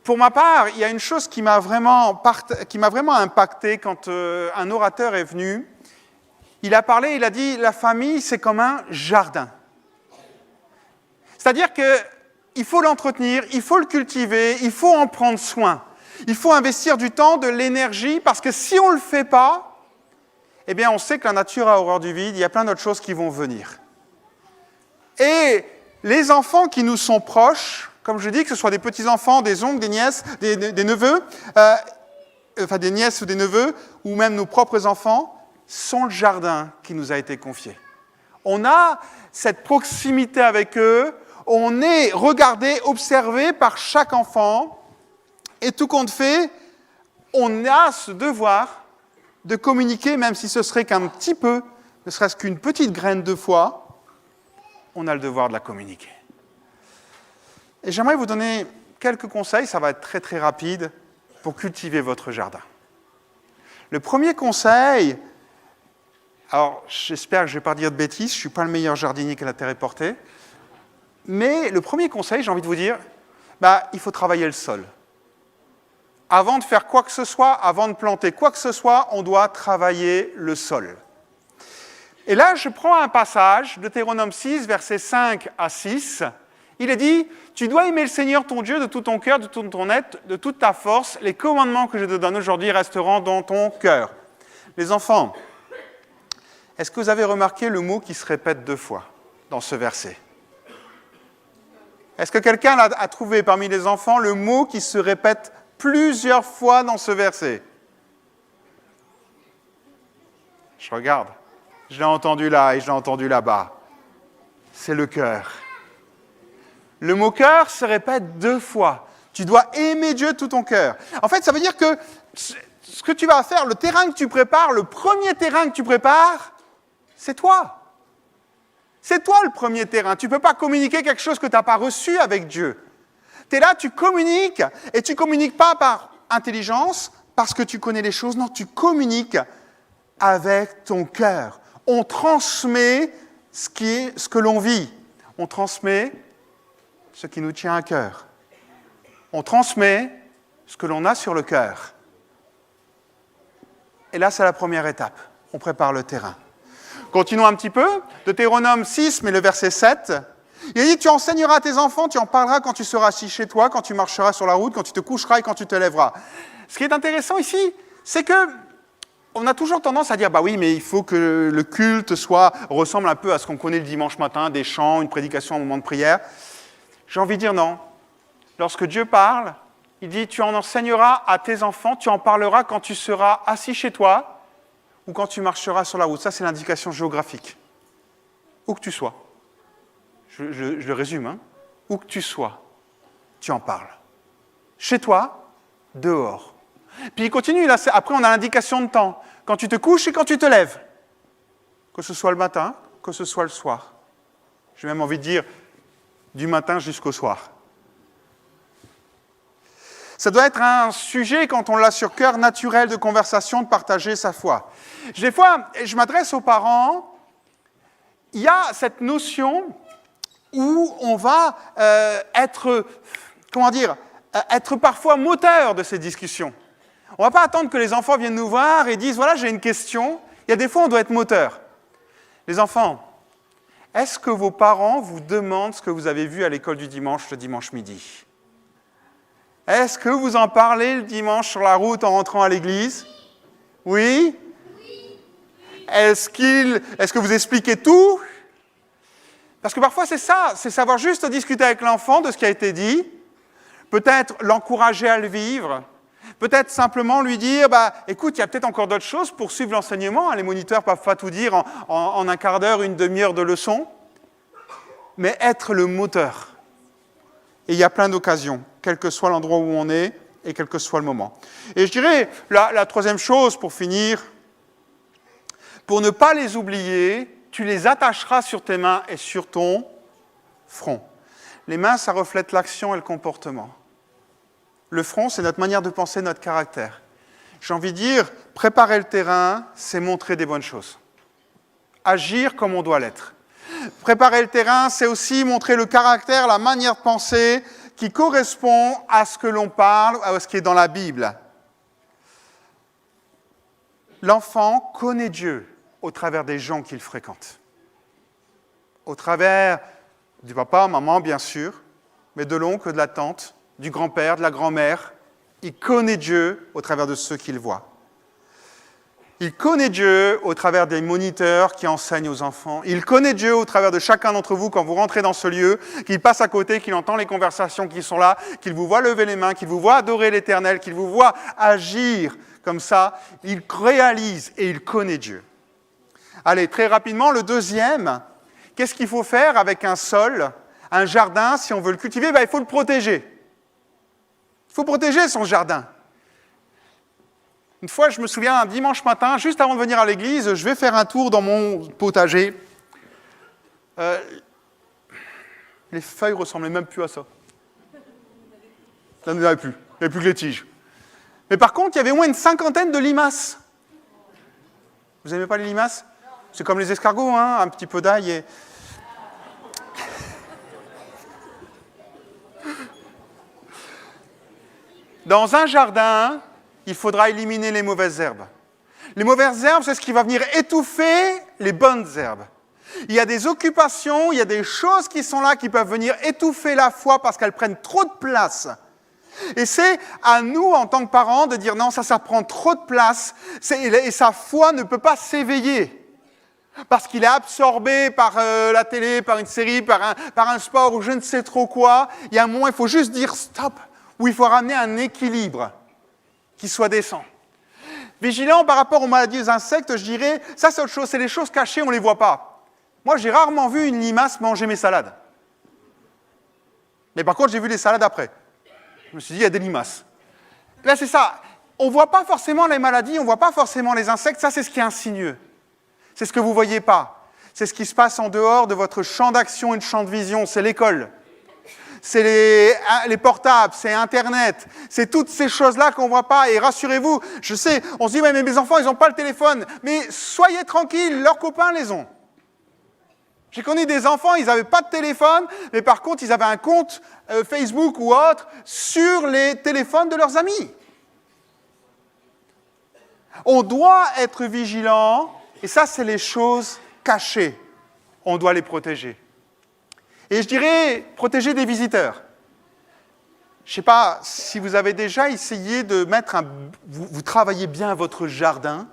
Pour ma part, il y a une chose qui m'a vraiment impacté quand un orateur est venu. Il a parlé, il a dit, la famille, c'est comme un jardin. C'est-à-dire qu'il faut l'entretenir, il faut le cultiver, il faut en prendre soin. Il faut investir du temps, de l'énergie, parce que si on ne le fait pas, eh bien, on sait que la nature a horreur du vide, il y a plein d'autres choses qui vont venir. Et les enfants qui nous sont proches, comme je dis, que ce soit des petits-enfants, des oncles, des nièces, des neveux, des nièces ou des neveux, ou même nos propres enfants, sont le jardin qui nous a été confié. On a cette proximité avec eux, on est regardé, observé par chaque enfant, et tout compte fait, on a ce devoir de communiquer, même si ce serait qu'un petit peu, ne serait-ce qu'une petite graine de foi, on a le devoir de la communiquer. Et j'aimerais vous donner quelques conseils, ça va être très très rapide, pour cultiver votre jardin. Le premier conseil, alors j'espère que je ne vais pas dire de bêtises, je ne suis pas le meilleur jardinier que la terre ait porté, mais le premier conseil, j'ai envie de vous dire, il faut travailler le sol. Avant de faire quoi que ce soit, avant de planter quoi que ce soit, on doit travailler le sol. Et là, je prends un passage, Deutéronome 6, versets 5 à 6. Il est dit, « Tu dois aimer le Seigneur ton Dieu de tout ton cœur, de toute ton être, de toute ta force. Les commandements que je te donne aujourd'hui resteront dans ton cœur. » Les enfants, est-ce que vous avez remarqué le mot qui se répète 2 fois dans ce verset? Est-ce que quelqu'un a trouvé parmi les enfants le mot qui se répète plusieurs fois dans ce verset? Je regarde. Je l'ai entendu là et je l'ai entendu là-bas. C'est le cœur. Le mot cœur se répète 2 fois. Tu dois aimer Dieu de tout ton cœur. En fait, ça veut dire que ce que tu vas faire, le terrain que tu prépares, le premier terrain que tu prépares, c'est toi. C'est toi le premier terrain. Tu ne peux pas communiquer quelque chose que tu n'as pas reçu avec Dieu. Tu es là, tu communiques, et tu ne communiques pas par intelligence, parce que tu connais les choses. Non, tu communiques avec ton cœur. On transmet ce que l'on vit. On transmet ce qui nous tient à cœur. On transmet ce que l'on a sur le cœur. Et là, c'est la première étape. On prépare le terrain. Continuons un petit peu. Deutéronome 6, mais le verset 7. Il dit, tu enseigneras à tes enfants, tu en parleras quand tu seras assis chez toi, quand tu marcheras sur la route, quand tu te coucheras et quand tu te lèveras. Ce qui est intéressant ici, c'est que on a toujours tendance à dire, oui, mais il faut que le culte ressemble un peu à ce qu'on connaît le dimanche matin, des chants, une prédication, un moment de prière. J'ai envie de dire non. Lorsque Dieu parle, il dit, tu en enseigneras à tes enfants, tu en parleras quand tu seras assis chez toi ou quand tu marcheras sur la route. Ça, c'est l'indication géographique. Où que tu sois. Je le résume, hein. Où que tu sois, tu en parles. Chez toi, dehors. Puis il continue, là, après on a l'indication de temps. Quand tu te couches et quand tu te lèves. Que ce soit le matin, que ce soit le soir. J'ai même envie de dire, du matin jusqu'au soir. Ça doit être un sujet, quand on l'a sur cœur, naturel de conversation, de partager sa foi. Des fois, je m'adresse aux parents, il y a cette notion où on va être parfois moteur de ces discussions. On ne va pas attendre que les enfants viennent nous voir et disent « Voilà, j'ai une question ». Il y a des fois, on doit être moteur. Les enfants, est-ce que vos parents vous demandent ce que vous avez vu à l'école du dimanche, le dimanche midi? Est-ce que vous en parlez le dimanche sur la route en rentrant à l'église? Oui? Est-ce que vous expliquez tout? Parce que parfois, c'est ça, c'est savoir juste discuter avec l'enfant de ce qui a été dit, peut-être l'encourager à le vivre, peut-être simplement lui dire, écoute, il y a peut-être encore d'autres choses pour suivre l'enseignement, les moniteurs ne peuvent pas tout dire en un quart d'heure, une demi-heure de leçon, mais être le moteur. Et il y a plein d'occasions, quel que soit l'endroit où on est et quel que soit le moment. Et je dirais, la troisième chose, pour finir, pour ne pas les oublier, tu les attacheras sur tes mains et sur ton front. Les mains, ça reflète l'action et le comportement. Le front, c'est notre manière de penser, notre caractère. J'ai envie de dire, préparer le terrain, c'est montrer des bonnes choses. Agir comme on doit l'être. Préparer le terrain, c'est aussi montrer le caractère, la manière de penser qui correspond à ce que l'on parle, à ce qui est dans la Bible. L'enfant connaît Dieu au travers des gens qu'il fréquente. Au travers du papa, maman, bien sûr, mais de l'oncle, de la tante, du grand-père, de la grand-mère. Il connaît Dieu au travers de ceux qu'il voit. Il connaît Dieu au travers des moniteurs qui enseignent aux enfants. Il connaît Dieu au travers de chacun d'entre vous quand vous rentrez dans ce lieu, qu'il passe à côté, qu'il entend les conversations qui sont là, qu'il vous voit lever les mains, qu'il vous voit adorer l'Éternel, qu'il vous voit agir comme ça. Il réalise et il connaît Dieu. Allez, très rapidement, le deuxième, qu'est-ce qu'il faut faire avec un sol, un jardin, si on veut le cultiver? Il faut le protéger. Il faut protéger son jardin. Une fois, je me souviens, un dimanche matin, juste avant de venir à l'église, je vais faire un tour dans mon potager. Les feuilles ne ressemblaient même plus à ça. Là, il n'y en avait plus. Il n'y avait plus que les tiges. Mais par contre, il y avait au moins une cinquantaine de limaces. Vous n'aimez pas les limaces? C'est comme les escargots, hein, un petit peu d'ail et... Dans un jardin, il faudra éliminer les mauvaises herbes. Les mauvaises herbes, c'est ce qui va venir étouffer les bonnes herbes. Il y a des occupations, il y a des choses qui sont là qui peuvent venir étouffer la foi parce qu'elles prennent trop de place. Et c'est à nous, en tant que parents, de dire non, ça prend trop de place et sa foi ne peut pas s'éveiller. Parce qu'il est absorbé par la télé, par une série, par un sport ou je ne sais trop quoi. Il y a un moment, il faut juste dire stop, où il faut ramener un équilibre qui soit décent. Vigilant par rapport aux maladies aux insectes, je dirais, ça c'est autre chose, c'est les choses cachées, on ne les voit pas. Moi, j'ai rarement vu une limace manger mes salades. Mais par contre, j'ai vu les salades après. Je me suis dit, il y a des limaces. Là, c'est ça. On ne voit pas forcément les maladies, on ne voit pas forcément les insectes, ça c'est ce qui est insidieux. C'est ce que vous ne voyez pas. C'est ce qui se passe en dehors de votre champ d'action et de champ de vision, c'est l'école. C'est les portables, c'est Internet, c'est toutes ces choses-là qu'on ne voit pas. Et rassurez-vous, je sais, on se dit, ouais, mais mes enfants, ils n'ont pas le téléphone. Mais soyez tranquilles, leurs copains les ont. J'ai connu des enfants, ils n'avaient pas de téléphone, mais par contre, ils avaient un compte Facebook ou autre sur les téléphones de leurs amis. On doit être vigilant, et ça, c'est les choses cachées. On doit les protéger. Et je dirais, protéger des visiteurs. Je ne sais pas si vous avez déjà essayé de mettre vous travaillez bien votre jardin.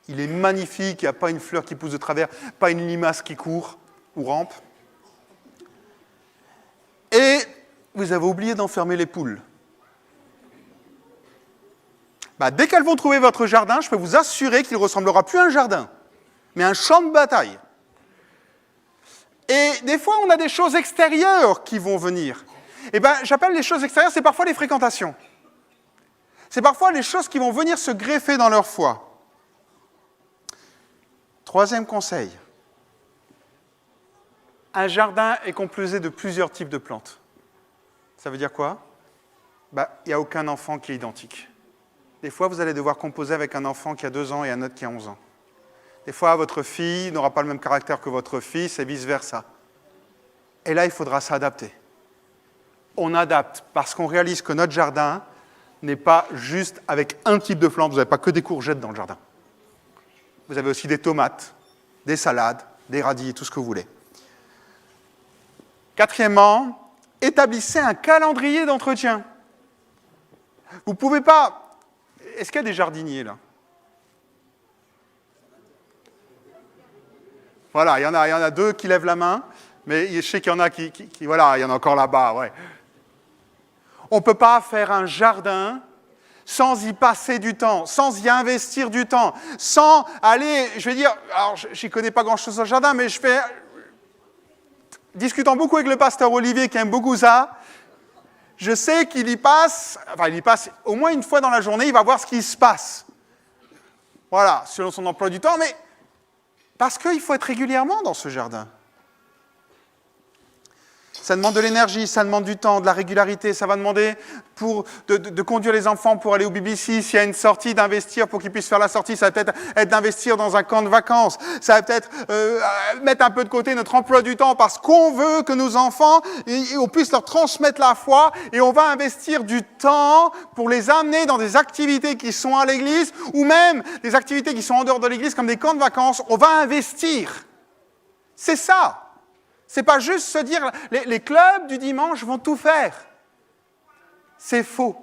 Il est magnifique, il n'y a pas une fleur qui pousse de travers, pas une limace qui court ou rampe. Et vous avez oublié d'enfermer les poules. Dès qu'elles vont trouver votre jardin, je peux vous assurer qu'il ne ressemblera plus à un jardin, mais à un champ de bataille. Et des fois, on a des choses extérieures qui vont venir. Eh bien, j'appelle les choses extérieures, c'est parfois les fréquentations. C'est parfois les choses qui vont venir se greffer dans leur foi. Troisième conseil. Un jardin est composé de plusieurs types de plantes. Ça veut dire quoi? Il n'y a aucun enfant qui est identique. Des fois, vous allez devoir composer avec un enfant qui a 2 ans et un autre qui a 11 ans. Des fois, votre fille n'aura pas le même caractère que votre fils et vice-versa. Et là, il faudra s'adapter. On adapte parce qu'on réalise que notre jardin n'est pas juste avec un type de plante. Vous n'avez pas que des courgettes dans le jardin. Vous avez aussi des tomates, des salades, des radis, tout ce que vous voulez. Quatrièmement, établissez un calendrier d'entretien. Vous ne pouvez pas... Est-ce qu'il y a des jardiniers là? Voilà, il y en a 2 qui lèvent la main, mais je sais qu'il y en a qui voilà, il y en a encore là-bas, ouais. On ne peut pas faire un jardin sans y passer du temps, sans y investir du temps, sans aller, je vais dire, alors je n'y connais pas grand-chose au jardin, mais discutant beaucoup avec le pasteur Olivier qui aime beaucoup ça, je sais qu'il y passe au moins une fois dans la journée, il va voir ce qui se passe. Voilà, selon son emploi du temps, mais parce qu'il faut être régulièrement dans ce jardin. Vous Ça demande de l'énergie, ça demande du temps, de la régularité. Ça va demander de conduire les enfants pour aller au BBC. S'il y a une sortie, d'investir pour qu'ils puissent faire la sortie. Ça va peut-être être d'investir dans un camp de vacances. Ça va peut-être mettre un peu de côté notre emploi du temps parce qu'on veut que nos enfants, on puisse leur transmettre la foi. Et on va investir du temps pour les amener dans des activités qui sont à l'église ou même des activités qui sont en dehors de l'église comme des camps de vacances. On va investir. C'est ça. C'est pas juste se dire les clubs du dimanche vont tout faire. C'est faux.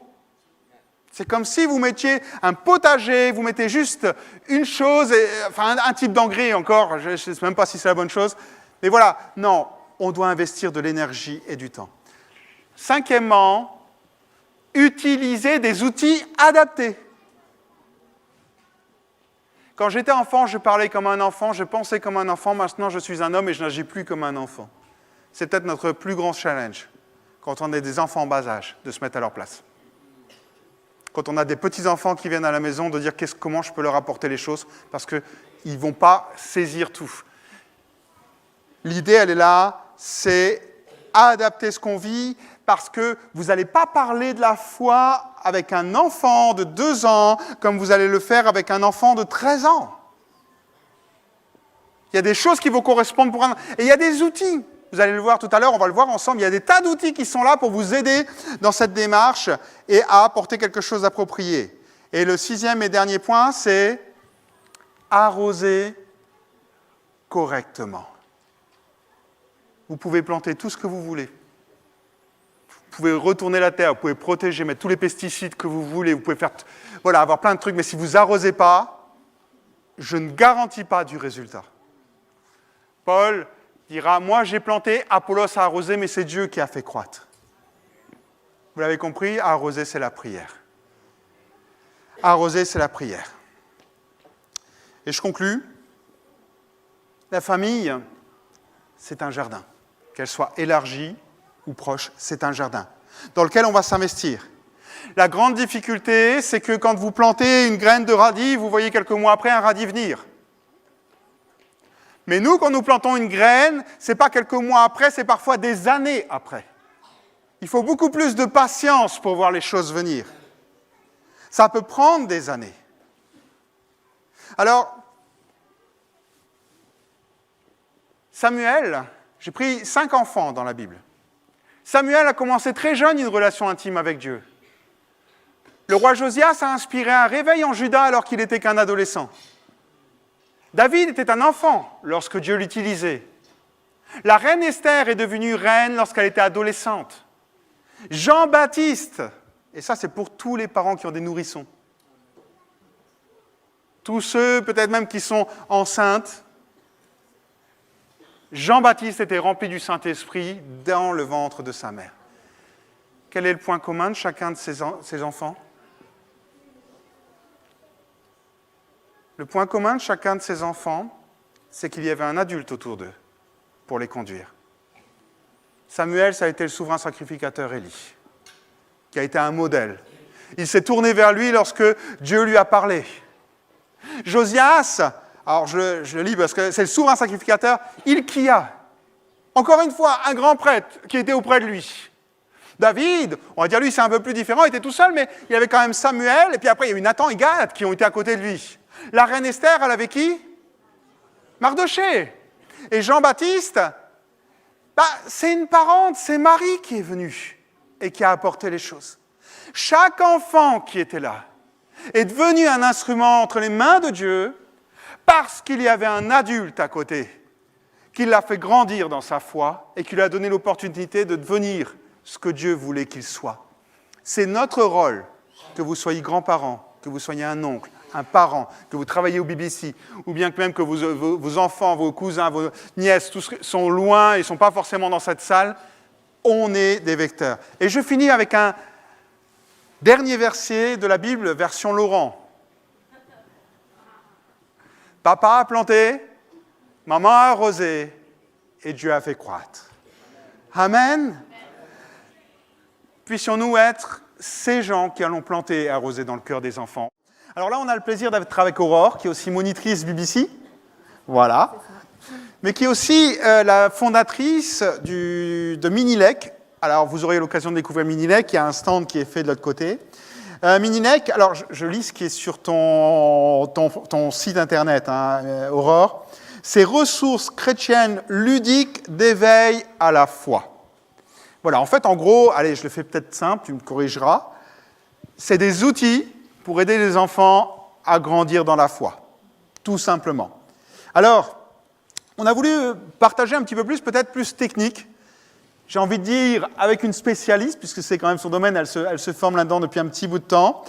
C'est comme si vous mettiez un potager, vous mettez juste une chose, enfin un type d'engrais encore, je ne sais même pas si c'est la bonne chose, mais voilà, non, on doit investir de l'énergie et du temps. Cinquièmement, utiliser des outils adaptés. Quand j'étais enfant, je parlais comme un enfant, je pensais comme un enfant, maintenant je suis un homme et je n'agis plus comme un enfant. C'est peut-être notre plus grand challenge, quand on est des enfants en bas âge, de se mettre à leur place. Quand on a des petits-enfants qui viennent à la maison, de dire comment je peux leur apporter les choses, parce qu'ils ne vont pas saisir tout. L'idée, elle est là, c'est adapter ce qu'on vit, parce que vous n'allez pas parler de la foi avec un enfant de 2 ans comme vous allez le faire avec un enfant de 13 ans. Il y a des choses qui vont correspondre pour un... Et il y a des outils. Vous allez le voir tout à l'heure, on va le voir ensemble. Il y a des tas d'outils qui sont là pour vous aider dans cette démarche et à apporter quelque chose d'approprié. Et le 6e et dernier point, c'est arroser correctement. Vous pouvez planter tout ce que vous voulez. Vous pouvez retourner la terre, vous pouvez protéger, mettre tous les pesticides que vous voulez, vous pouvez faire, voilà, avoir plein de trucs, mais si vous n'arrosez pas, je ne garantis pas du résultat. Paul dira, moi j'ai planté, Apollos a arrosé, mais c'est Dieu qui a fait croître. Vous l'avez compris, arroser c'est la prière. Arroser c'est la prière. Et je conclus, la famille, c'est un jardin, qu'elle soit élargie ou proche, c'est un jardin dans lequel on va s'investir. La grande difficulté, c'est que quand vous plantez une graine de radis, vous voyez quelques mois après un radis venir. Mais nous, quand nous plantons une graine, ce n'est pas quelques mois après, c'est parfois des années après. Il faut beaucoup plus de patience pour voir les choses venir. Ça peut prendre des années. Alors, Samuel, j'ai pris 5 enfants dans la Bible. Samuel a commencé très jeune une relation intime avec Dieu. Le roi Josias a inspiré un réveil en Juda alors qu'il n'était qu'un adolescent. David était un enfant lorsque Dieu l'utilisait. La reine Esther est devenue reine lorsqu'elle était adolescente. Jean-Baptiste, et ça c'est pour tous les parents qui ont des nourrissons, tous ceux peut-être même qui sont enceintes, Jean-Baptiste était rempli du Saint-Esprit dans le ventre de sa mère. Quel est le point commun de chacun de ces enfants ? Le point commun de chacun de ces enfants, c'est qu'il y avait un adulte autour d'eux pour les conduire. Samuel, ça a été le souverain sacrificateur Élie, qui a été un modèle. Il s'est tourné vers lui lorsque Dieu lui a parlé. Josias, alors je le lis parce que c'est le souverain sacrificateur, Hilkia. Encore une fois, un grand prêtre qui était auprès de lui. David, on va dire lui c'est un peu plus différent, il était tout seul, mais il y avait quand même Samuel, et puis après il y a eu Nathan et Gad qui ont été à côté de lui. La reine Esther, elle avait qui ? Mardoché. Et Jean-Baptiste, c'est une parente, c'est Marie qui est venue et qui a apporté les choses. Chaque enfant qui était là est devenu un instrument entre les mains de Dieu parce qu'il y avait un adulte à côté qui l'a fait grandir dans sa foi et qui lui a donné l'opportunité de devenir ce que Dieu voulait qu'il soit. C'est notre rôle, que vous soyez grands-parents, que vous soyez un oncle, un parent, que vous travaillez au BBC, ou bien que même que vos enfants, vos cousins, vos nièces, tous sont loin et ne sont pas forcément dans cette salle, on est des vecteurs. Et je finis avec un dernier verset de la Bible, version Laurent. Papa a planté, maman a arrosé, et Dieu a fait croître. Amen. Puissions-nous être ces gens qui allons planter et arroser dans le cœur des enfants. Alors là, on a le plaisir d'être avec Aurore, qui est aussi monitrice BBC. Voilà. mais qui est aussi la fondatrice de Minilec. Alors, vous aurez l'occasion de découvrir Minilec, il y a un stand qui est fait de l'autre côté. Minilec, alors je lis ce qui est sur ton site internet, hein, Aurore. C'est ressources chrétiennes ludiques d'éveil à la foi. Voilà, en fait, en gros, allez, je le fais peut-être simple, tu me corrigeras. C'est des outils pour aider les enfants à grandir dans la foi, tout simplement. Alors, on a voulu partager un petit peu plus, peut-être plus technique. J'ai envie de dire avec une spécialiste, puisque c'est quand même son domaine, elle se forme là-dedans depuis un petit bout de temps.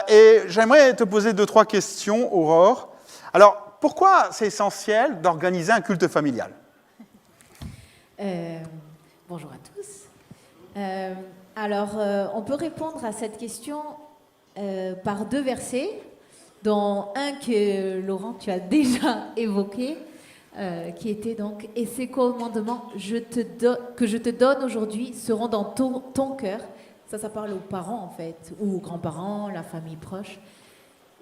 Et j'aimerais te poser 2-3 questions, Aurore. Alors, pourquoi c'est essentiel d'organiser un culte familial ? Bonjour à tous. On peut répondre à cette question par 2 versets, dont un que Laurent, tu as déjà évoqué, qui était donc « Et ces commandements que je te donne aujourd'hui seront dans ton cœur ». Ça parle aux parents en fait, ou aux grands-parents, la famille proche.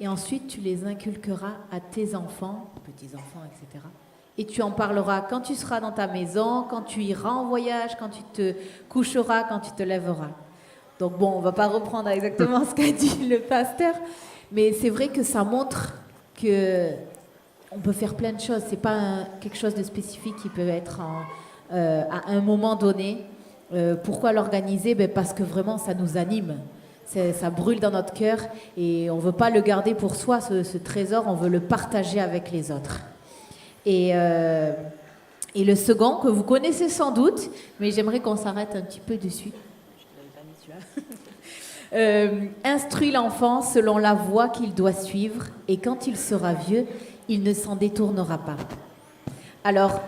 Et ensuite, tu les inculqueras à tes enfants, petits-enfants, etc. Et tu en parleras quand tu seras dans ta maison, quand tu iras en voyage, quand tu te coucheras, quand tu te lèveras. Donc bon, on ne va pas reprendre exactement ce qu'a dit le pasteur, mais c'est vrai que ça montre qu'on peut faire plein de choses. Ce n'est pas quelque chose de spécifique qui peut être à un moment donné. Pourquoi l'organiser ? Parce que vraiment, ça nous anime. Ça brûle dans notre cœur et on ne veut pas le garder pour soi, ce trésor, on veut le partager avec les autres. Et le second, que vous connaissez sans doute, mais j'aimerais qu'on s'arrête un petit peu dessus. Instruis l'enfant selon la voie qu'il doit suivre, et quand il sera vieux, il ne s'en détournera pas. Alors,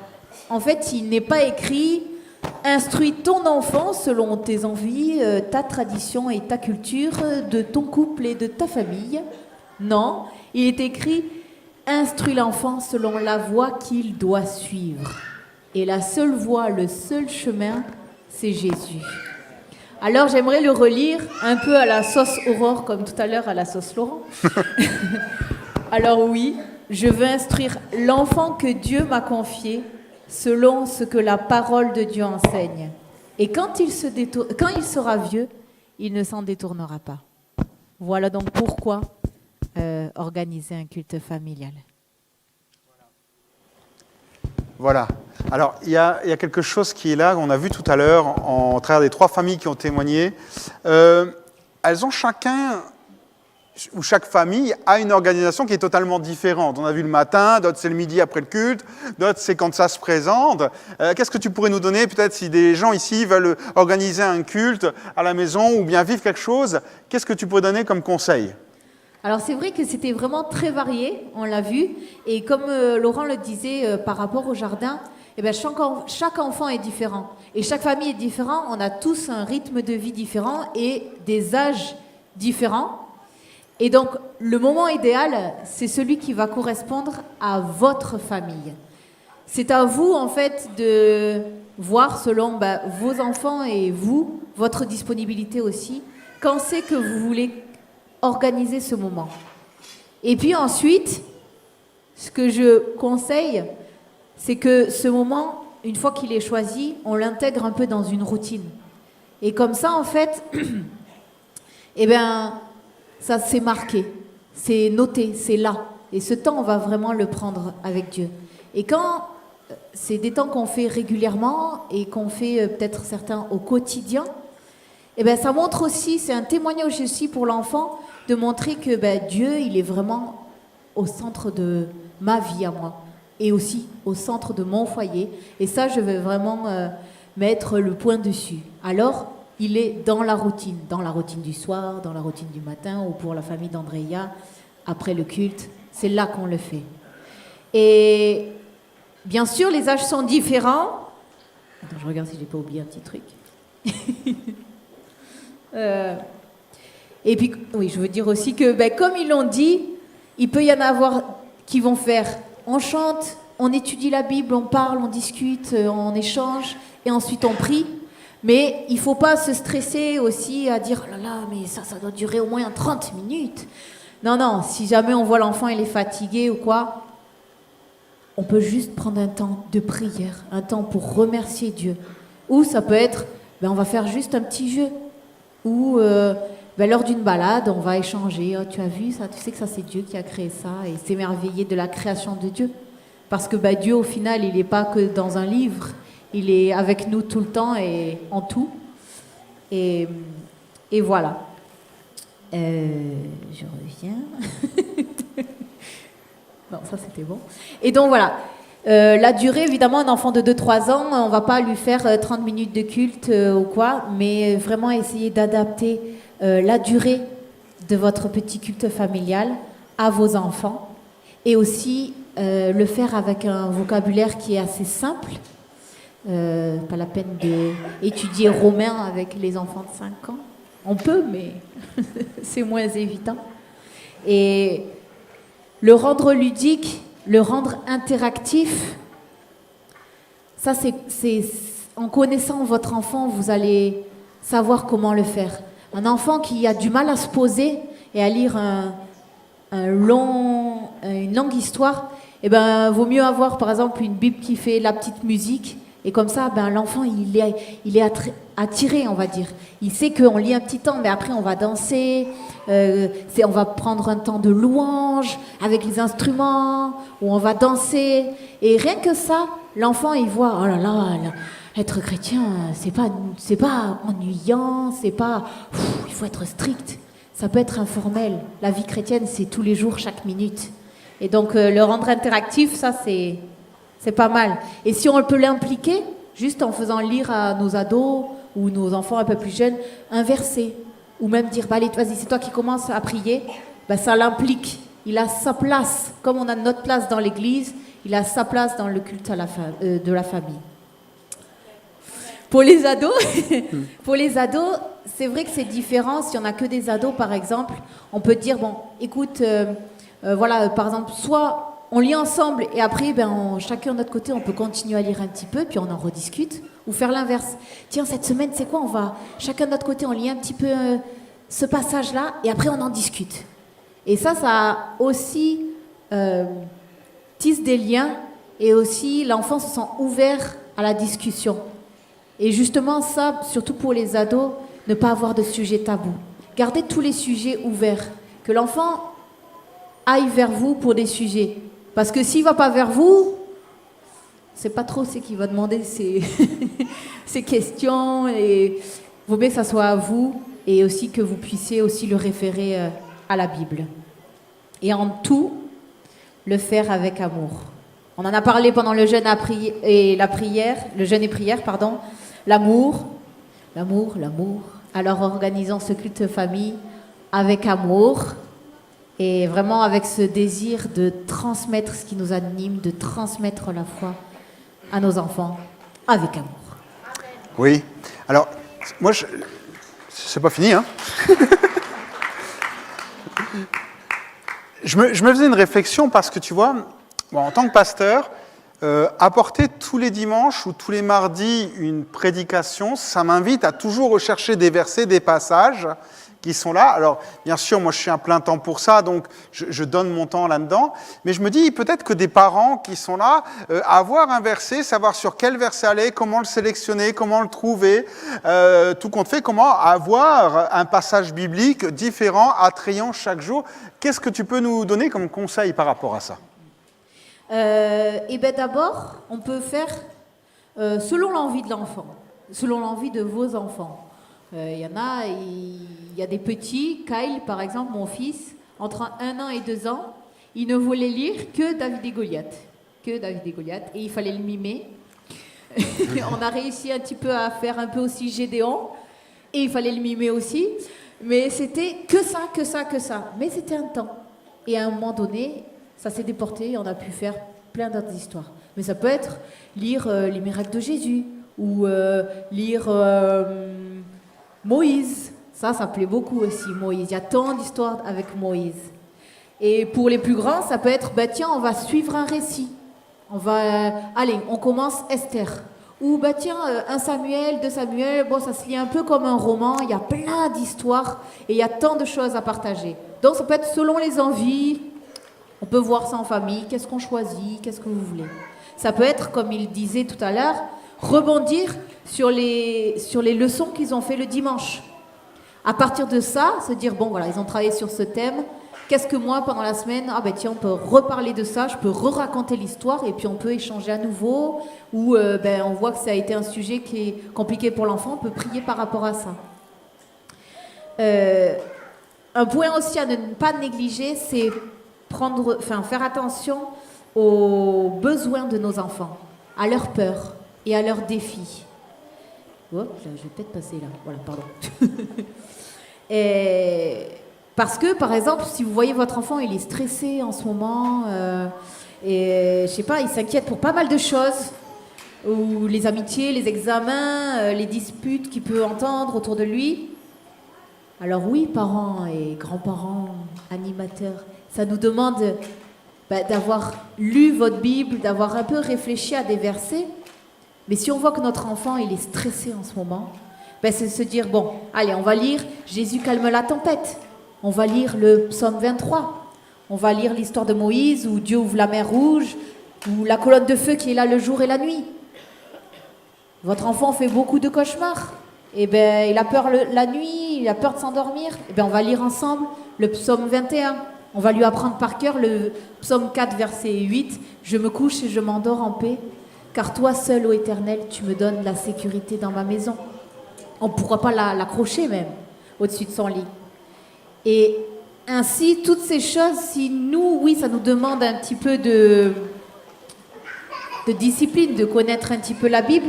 en fait, il n'est pas écrit « Instruis ton enfant selon tes envies, ta tradition et ta culture, de ton couple et de ta famille ». Non, il est écrit « Instruis l'enfant selon la voie qu'il doit suivre ». Et la seule voie, le seul chemin, c'est Jésus. Alors, j'aimerais le relire un peu à la sauce Aurore, comme tout à l'heure à la sauce Laurent. Alors oui, je veux instruire l'enfant que Dieu m'a confié selon ce que la parole de Dieu enseigne. Et quand il sera vieux, il ne s'en détournera pas. Voilà donc pourquoi organiser un culte familial. Voilà. Alors, il y a quelque chose qui est là, qu'on a vu tout à l'heure, en travers des 3 familles qui ont témoigné. Elles ont chacun, ou chaque famille, a une organisation qui est totalement différente. On a vu le matin, d'autres c'est le midi après le culte, d'autres c'est quand ça se présente. Qu'est-ce que tu pourrais nous donner, peut-être si des gens ici veulent organiser un culte à la maison ou bien vivre quelque chose, qu'est-ce que tu pourrais donner comme conseil ? Alors c'est vrai que c'était vraiment très varié, on l'a vu, et comme Laurent le disait par rapport au jardin, eh bien, chaque enfant est différent, et chaque famille est différente, on a tous un rythme de vie différent et des âges différents, et donc le moment idéal, c'est celui qui va correspondre à votre famille. C'est à vous en fait de voir selon vos enfants et vous, votre disponibilité aussi, quand c'est que vous voulez organiser ce moment. Et puis ensuite, ce que je conseille, c'est que ce moment, une fois qu'il est choisi, on l'intègre un peu dans une routine. Et comme ça, en fait, eh bien, ça s'est marqué, c'est noté, c'est là. Et ce temps, on va vraiment le prendre avec Dieu. Et quand c'est des temps qu'on fait régulièrement et qu'on fait peut-être certains au quotidien, eh bien, ça montre aussi, c'est un témoignage aussi pour l'enfant, de montrer que Dieu, il est vraiment au centre de ma vie à moi et aussi au centre de mon foyer. Et ça, je vais vraiment mettre le point dessus. Alors, il est dans la routine du soir, dans la routine du matin, ou pour la famille d'Andrea, après le culte. C'est là qu'on le fait. Et bien sûr, les âges sont différents. Attends, je regarde si je n'ai pas oublié un petit truc. Et puis, oui, je veux dire aussi que, comme ils l'ont dit, il peut y en avoir qui vont faire, on chante, on étudie la Bible, on parle, on discute, on échange, et ensuite on prie. Mais il ne faut pas se stresser aussi à dire, oh là là, mais ça doit durer au moins 30 minutes. Non, si jamais on voit l'enfant, il est fatigué ou quoi, on peut juste prendre un temps de prière, un temps pour remercier Dieu. Ou ça peut être, on va faire juste un petit jeu. Ou lors d'une balade, on va échanger. Oh, tu as vu ça? Tu sais que ça, c'est Dieu qui a créé ça. Et s'émerveiller de la création de Dieu. Parce que Dieu, au final, il n'est pas que dans un livre. Il est avec nous tout le temps et en tout. Et voilà. Je reviens. Non, ça c'était bon. Et donc voilà. La durée, évidemment, un enfant de 2-3 ans, on ne va pas lui faire 30 minutes de culte ou quoi, mais vraiment essayer d'adapter la durée de votre petit culte familial à vos enfants. Et aussi le faire avec un vocabulaire qui est assez simple. Pas la peine d'étudier romain avec les enfants de 5 ans. On peut, mais c'est moins évident. Et le rendre ludique, le rendre interactif, ça c'est en connaissant votre enfant, vous allez savoir comment le faire. Un enfant qui a du mal à se poser et à lire une longue histoire, vaut mieux avoir par exemple une Bible qui fait la petite musique. Et comme ça, l'enfant, il est attiré, on va dire. Il sait qu'on lit un petit temps, mais après, on va danser, on va prendre un temps de louange avec les instruments, ou on va danser. Et rien que ça, l'enfant, il voit, oh là là, être chrétien, c'est pas ennuyant, c'est pas, il faut être strict. Ça peut être informel. La vie chrétienne, c'est tous les jours, chaque minute. Et donc, le rendre interactif, ça, c'est pas mal. Et si on peut l'impliquer, juste en faisant lire à nos ados ou nos enfants un peu plus jeunes, un verset, ou même dire, allez, vas-y, c'est toi qui commences à prier, ça l'implique. Il a sa place. Comme on a notre place dans l'église, il a sa place dans le culte de la famille. Pour les ados, c'est vrai que c'est différent. Si on n'a que des ados, par exemple, on peut dire, écoute, voilà, par exemple, soit on lit ensemble et après, chacun de notre côté, on peut continuer à lire un petit peu, puis on en rediscute. Ou faire l'inverse. Tiens, cette semaine, c'est quoi? Chacun de notre côté, on lit un petit peu ce passage-là et après, on en discute. Et ça aussi tisse des liens et aussi l'enfant se sent ouvert à la discussion. Et justement, ça, surtout pour les ados, ne pas avoir de sujet tabou. Gardez tous les sujets ouverts. Que l'enfant aille vers vous pour des sujets. Parce que s'il ne va pas vers vous, c'est pas trop ce qu'il va demander ces questions. Et il vaut mieux que ça soit à vous et aussi que vous puissiez aussi le référer à la Bible. Et en tout, le faire avec amour. On en a parlé pendant le jeûne et prière. L'amour. Alors organisons ce culte famille avec amour. Et vraiment avec ce désir de transmettre ce qui nous anime, de transmettre la foi à nos enfants avec amour. Oui. Alors, moi, c'est pas fini, hein. je me faisais une réflexion parce que, tu vois, en tant que pasteur, apporter tous les dimanches ou tous les mardis une prédication, ça m'invite à toujours rechercher des versets, des passages qui sont là. Alors, bien sûr, moi, je suis un plein temps pour ça, donc je donne mon temps là-dedans. Mais je me dis, peut-être que des parents qui sont là, avoir un verset, savoir sur quel verset aller, comment le sélectionner, comment le trouver, tout compte fait, comment avoir un passage biblique différent, attrayant chaque jour. Qu'est-ce que tu peux nous donner comme conseil par rapport à ça? D'abord, on peut faire selon l'envie de l'enfant, selon l'envie de vos enfants. Il y a des petits, Kyle par exemple, mon fils, entre 1 an et 2 ans, il ne voulait lire que David et Goliath. Et il fallait le mimer. On a réussi un petit peu à faire un peu aussi Gédéon, et il fallait le mimer aussi. Mais c'était que ça. Mais c'était un temps. Et à un moment donné, ça s'est déporté et on a pu faire plein d'autres histoires. Mais ça peut être lire les miracles de Jésus, ou lire Moïse. Ça plaît beaucoup aussi, Moïse. Il y a tant d'histoires avec Moïse. Et pour les plus grands, ça peut être, tiens, on va suivre un récit. On commence Esther. Ou, 1 Samuel, 2 Samuel, ça se lit un peu comme un roman. Il y a plein d'histoires et il y a tant de choses à partager. Donc, ça peut être selon les envies On peut voir ça en famille, qu'est-ce qu'on choisit, qu'est-ce que vous voulez. Ça peut être, comme il disait tout à l'heure, rebondir sur les leçons qu'ils ont fait le dimanche. À partir de ça, se dire, bon voilà, ils ont travaillé sur ce thème, qu'est-ce que moi, pendant la semaine, ah ben tiens, on peut reparler de ça, je peux re-raconter l'histoire et puis on peut échanger à nouveau, ou on voit que ça a été un sujet qui est compliqué pour l'enfant, on peut prier par rapport à ça. Un point aussi à ne pas négliger, c'est faire attention aux besoins de nos enfants, à leurs peurs et à leurs défis. Hop, là, je vais peut-être passer là. Voilà, pardon. Parce que, par exemple, si vous voyez votre enfant, il est stressé en ce moment, et je sais pas, il s'inquiète pour pas mal de choses, ou les amitiés, les examens, les disputes qu'il peut entendre autour de lui. Alors oui, parents et grands-parents, animateurs, ça nous demande d'avoir lu votre Bible, d'avoir un peu réfléchi à des versets. Mais si on voit que notre enfant, il est stressé en ce moment, c'est se dire, bon, allez, on va lire « Jésus calme la tempête ». On va lire le psaume 23. On va lire l'histoire de Moïse, où Dieu ouvre la mer rouge, ou la colonne de feu qui est là le jour et la nuit. Votre enfant fait beaucoup de cauchemars. Il a peur la nuit, il a peur de s'endormir. On va lire ensemble le psaume 21. On va lui apprendre par cœur le psaume 4, verset 8. « Je me couche et je m'endors en paix. Car toi seul, ô Éternel, tu me donnes la sécurité dans ma maison. » On ne pourra pas l'accrocher même au-dessus de son lit. Et ainsi, toutes ces choses, si nous, oui, ça nous demande un petit peu de discipline, de connaître un petit peu la Bible,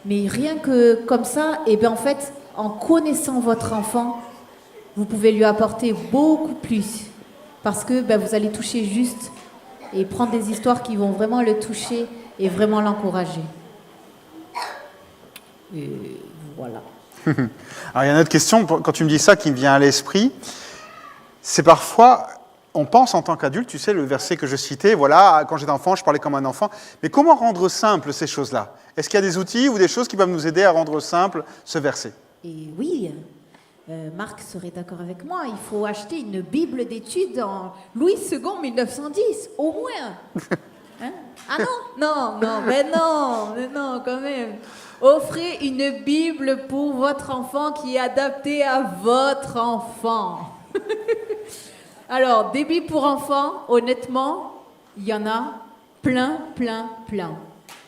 mais rien que comme ça, en fait, en connaissant votre enfant, vous pouvez lui apporter beaucoup plus. Parce que vous allez toucher juste et prendre des histoires qui vont vraiment le toucher et vraiment l'encourager. Et voilà. Alors il y a une autre question, quand tu me dis ça, qui me vient à l'esprit, c'est parfois, on pense en tant qu'adulte, tu sais, le verset que je citais, voilà, quand j'étais enfant, je parlais comme un enfant, mais comment rendre simple ces choses-là? Est-ce qu'il y a des outils ou des choses qui peuvent nous aider à rendre simple ce verset? Et oui, Marc serait d'accord avec moi, il faut acheter une Bible d'études en Louis II 1910, au moins. Hein? Ah non, quand même. Offrez une Bible pour votre enfant qui est adaptée à votre enfant. Alors, des Bibles pour enfants, honnêtement, il y en a plein.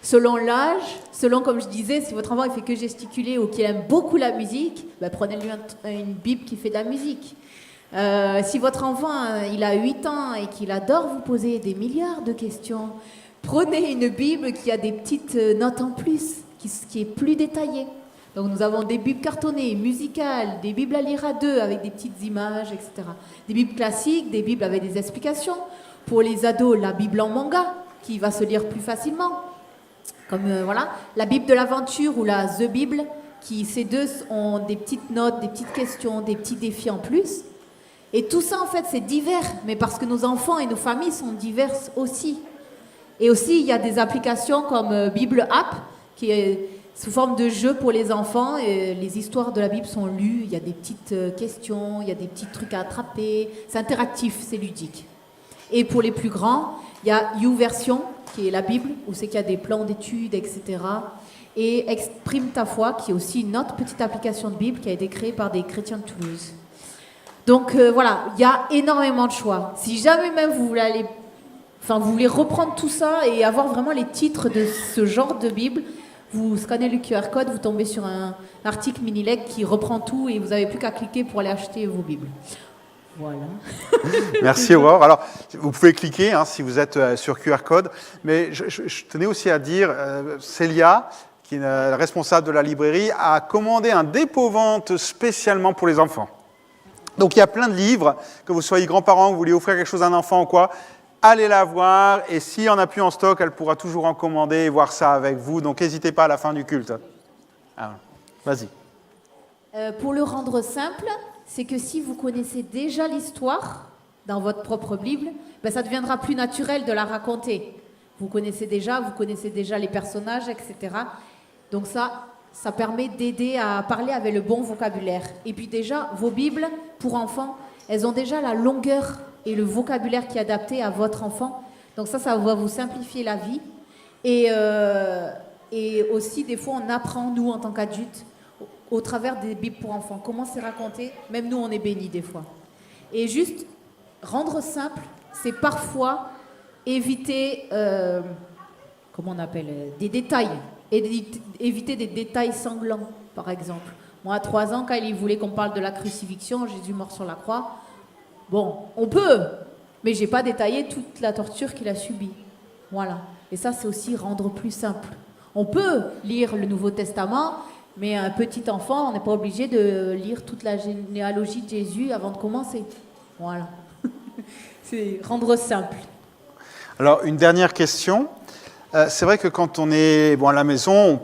Selon l'âge, selon, comme je disais, si votre enfant il fait que gesticuler ou qu'il aime beaucoup la musique, prenez-lui une Bible qui fait de la musique. Si votre enfant il a 8 ans et qu'il adore vous poser des milliards de questions, prenez une Bible qui a des petites notes en plus, qui est plus détaillée. Donc nous avons des Bibles cartonnées, musicales, des Bibles à lire à deux avec des petites images, etc. Des Bibles classiques, des Bibles avec des explications. Pour les ados, la Bible en manga, qui va se lire plus facilement. Comme la Bible de l'aventure ou la The Bible, ces deux ont des petites notes, des petites questions, des petits défis en plus. Et tout ça, en fait, c'est divers, mais parce que nos enfants et nos familles sont diverses aussi. Et aussi, il y a des applications comme Bible App, qui est sous forme de jeu pour les enfants. Et les histoires de la Bible sont lues, il y a des petites questions, il y a des petits trucs à attraper. C'est interactif, c'est ludique. Et pour les plus grands, il y a YouVersion, qui est la Bible, où c'est qu'il y a des plans d'études, etc. Et Exprime ta foi, qui est aussi une autre petite application de Bible qui a été créée par des chrétiens de Toulouse. Donc il y a énormément de choix. Si jamais même vous voulez reprendre tout ça et avoir vraiment les titres de ce genre de Bible, vous scannez le QR code, vous tombez sur un article Minilec qui reprend tout et vous n'avez plus qu'à cliquer pour aller acheter vos Bibles. Voilà. Merci Aurore. Alors, vous pouvez cliquer si vous êtes sur QR code, mais je tenais aussi à dire, Célia, qui est la responsable de la librairie, a commandé un dépôt-vente spécialement pour les enfants. Donc il y a plein de livres, que vous soyez grands-parents, vous voulez offrir quelque chose à un enfant ou quoi, allez la voir, et s'il n'y en a plus en stock, elle pourra toujours en commander et voir ça avec vous, donc n'hésitez pas à la fin du culte. Alors, vas-y. Pour le rendre simple, c'est que si vous connaissez déjà l'histoire dans votre propre Bible, ça deviendra plus naturel de la raconter. Vous connaissez déjà les personnages, etc. Donc ça permet d'aider à parler avec le bon vocabulaire. Et puis déjà, vos Bibles pour enfants, elles ont déjà la longueur et le vocabulaire qui est adapté à votre enfant. Donc ça va vous simplifier la vie. Et aussi, des fois, on apprend, nous, en tant qu'adultes, au travers des Bibles pour enfants. Comment c'est raconté? Même nous, on est bénis des fois. Et juste, rendre simple, c'est parfois éviter, comment on appelle, des détails. Éviter des détails sanglants, par exemple. Moi, à 3 ans, quand il voulait qu'on parle de la crucifixion, Jésus mort sur la croix, bon, on peut, mais j'ai pas détaillé toute la torture qu'il a subie. Voilà. Et ça, c'est aussi rendre plus simple. On peut lire le Nouveau Testament, mais un petit enfant, on n'est pas obligé de lire toute la généalogie de Jésus avant de commencer. Voilà. C'est rendre simple. Alors, une dernière question. C'est vrai que quand on est à la maison, on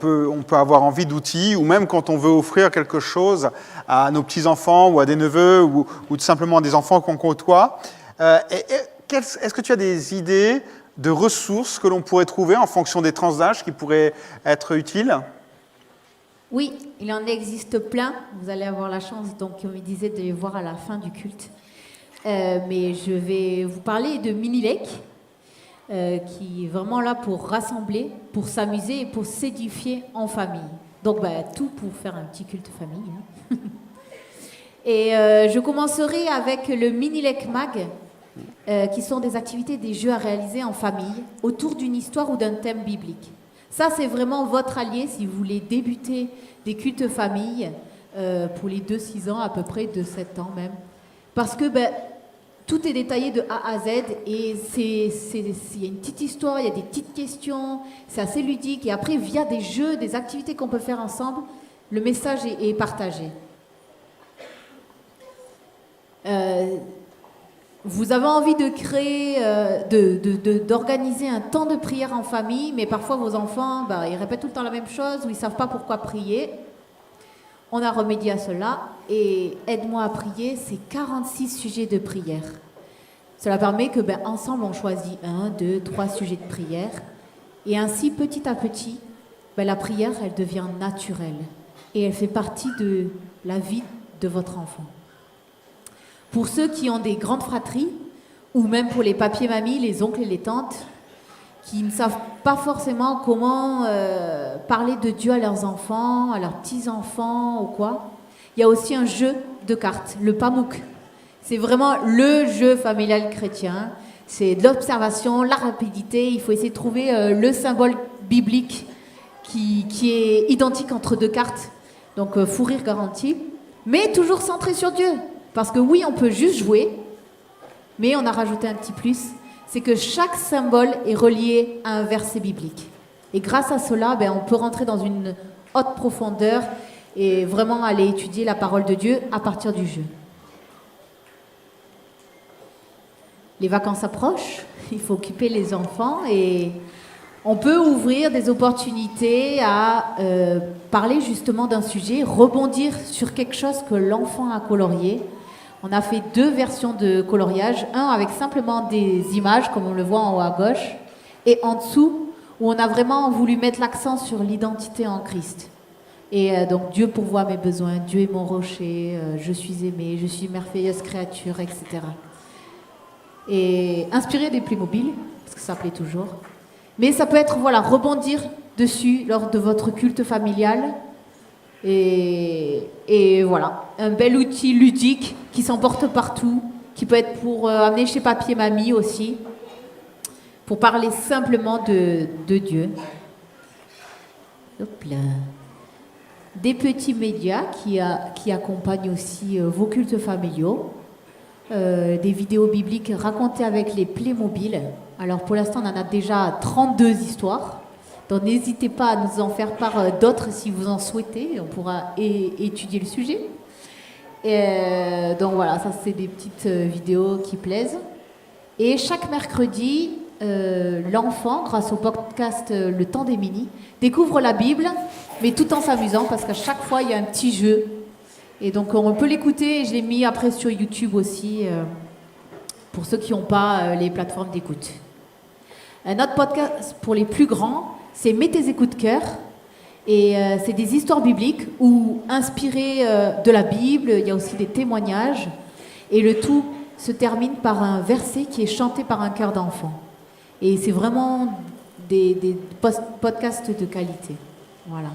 peut avoir envie d'outils, ou même quand on veut offrir quelque chose à nos petits-enfants ou à des neveux, ou tout simplement à des enfants qu'on côtoie. Est-ce que tu as des idées de ressources que l'on pourrait trouver en fonction des tranches d'âge qui pourraient être utiles? Oui, il en existe plein. Vous allez avoir la chance, donc, comme il disait, de les voir à la fin du culte. Mais je vais vous parler de Minilec, qui est vraiment là pour rassembler, pour s'amuser et pour s'édifier en famille. Donc, tout pour faire un petit culte famille. Hein. Et je commencerai avec le Minilec Mag, qui sont des activités, des jeux à réaliser en famille, autour d'une histoire ou d'un thème biblique. Ça, c'est vraiment votre allié si vous voulez débuter des cultes famille pour les 2-6 ans, à peu près, de 7 ans même. Parce que tout est détaillé de A à Z et il y a une petite histoire, il y a des petites questions, c'est assez ludique. Et après, via des jeux, des activités qu'on peut faire ensemble, le message est partagé. Vous avez envie de créer, d'organiser un temps de prière en famille, mais parfois vos enfants, ils répètent tout le temps la même chose ou ils ne savent pas pourquoi prier. On a remédié à cela et Aide-moi à prier, c'est 46 sujets de prière. Cela permet que ensemble on choisit 1, 2, 3 sujets de prière et ainsi petit à petit, la prière elle devient naturelle et elle fait partie de la vie de votre enfant. Pour ceux qui ont des grandes fratries ou même pour les papiers-mamies, les oncles et les tantes qui ne savent pas forcément comment parler de Dieu à leurs enfants, à leurs petits-enfants ou quoi. Il y a aussi un jeu de cartes, le Pamouk. C'est vraiment le jeu familial chrétien. C'est de l'observation, la rapidité. Il faut essayer de trouver le symbole biblique qui est identique entre 2 cartes. Donc, fou rire garanti. Mais toujours centré sur Dieu. Parce que oui, on peut juste jouer, mais on a rajouté un petit plus. C'est que chaque symbole est relié à un verset biblique. Et grâce à cela, on peut rentrer dans une haute profondeur et vraiment aller étudier la parole de Dieu à partir du jeu. Les vacances approchent, il faut occuper les enfants et on peut ouvrir des opportunités à parler justement d'un sujet, rebondir sur quelque chose que l'enfant a colorié. On a fait 2 versions de coloriage, un avec simplement des images, comme on le voit en haut à gauche, et en dessous, où on a vraiment voulu mettre l'accent sur l'identité en Christ. Et donc, Dieu pourvoit mes besoins, Dieu est mon rocher, je suis aimée, je suis une merveilleuse créature, etc. Et inspiré des Playmobil, parce que ça plaît toujours. Mais ça peut être, rebondir dessus lors de votre culte familial. Et voilà, un bel outil ludique qui s'emporte partout, qui peut être pour amener chez papy et mamie aussi, pour parler simplement de Dieu. Hop là. Des petits médias qui accompagnent aussi vos cultes familiaux, des vidéos bibliques racontées avec les Playmobil. Alors pour l'instant, on en a déjà 32 histoires. Donc n'hésitez pas à nous en faire part d'autres si vous en souhaitez. On pourra étudier le sujet. Donc voilà, ça c'est des petites vidéos qui plaisent. Et chaque mercredi, l'enfant, grâce au podcast Le Temps des Mini, découvre la Bible, mais tout en s'amusant parce qu'à chaque fois, il y a un petit jeu. Et donc on peut l'écouter et je l'ai mis après sur YouTube aussi pour ceux qui n'ont pas les plateformes d'écoute. Un autre podcast pour les plus grands, c'est Mets tes écoutes de cœur. Et c'est des histoires bibliques ou inspirées de la Bible. Il y a aussi des témoignages. Et le tout se termine par un verset qui est chanté par un chœur d'enfant. Et c'est vraiment des podcasts de qualité. Voilà.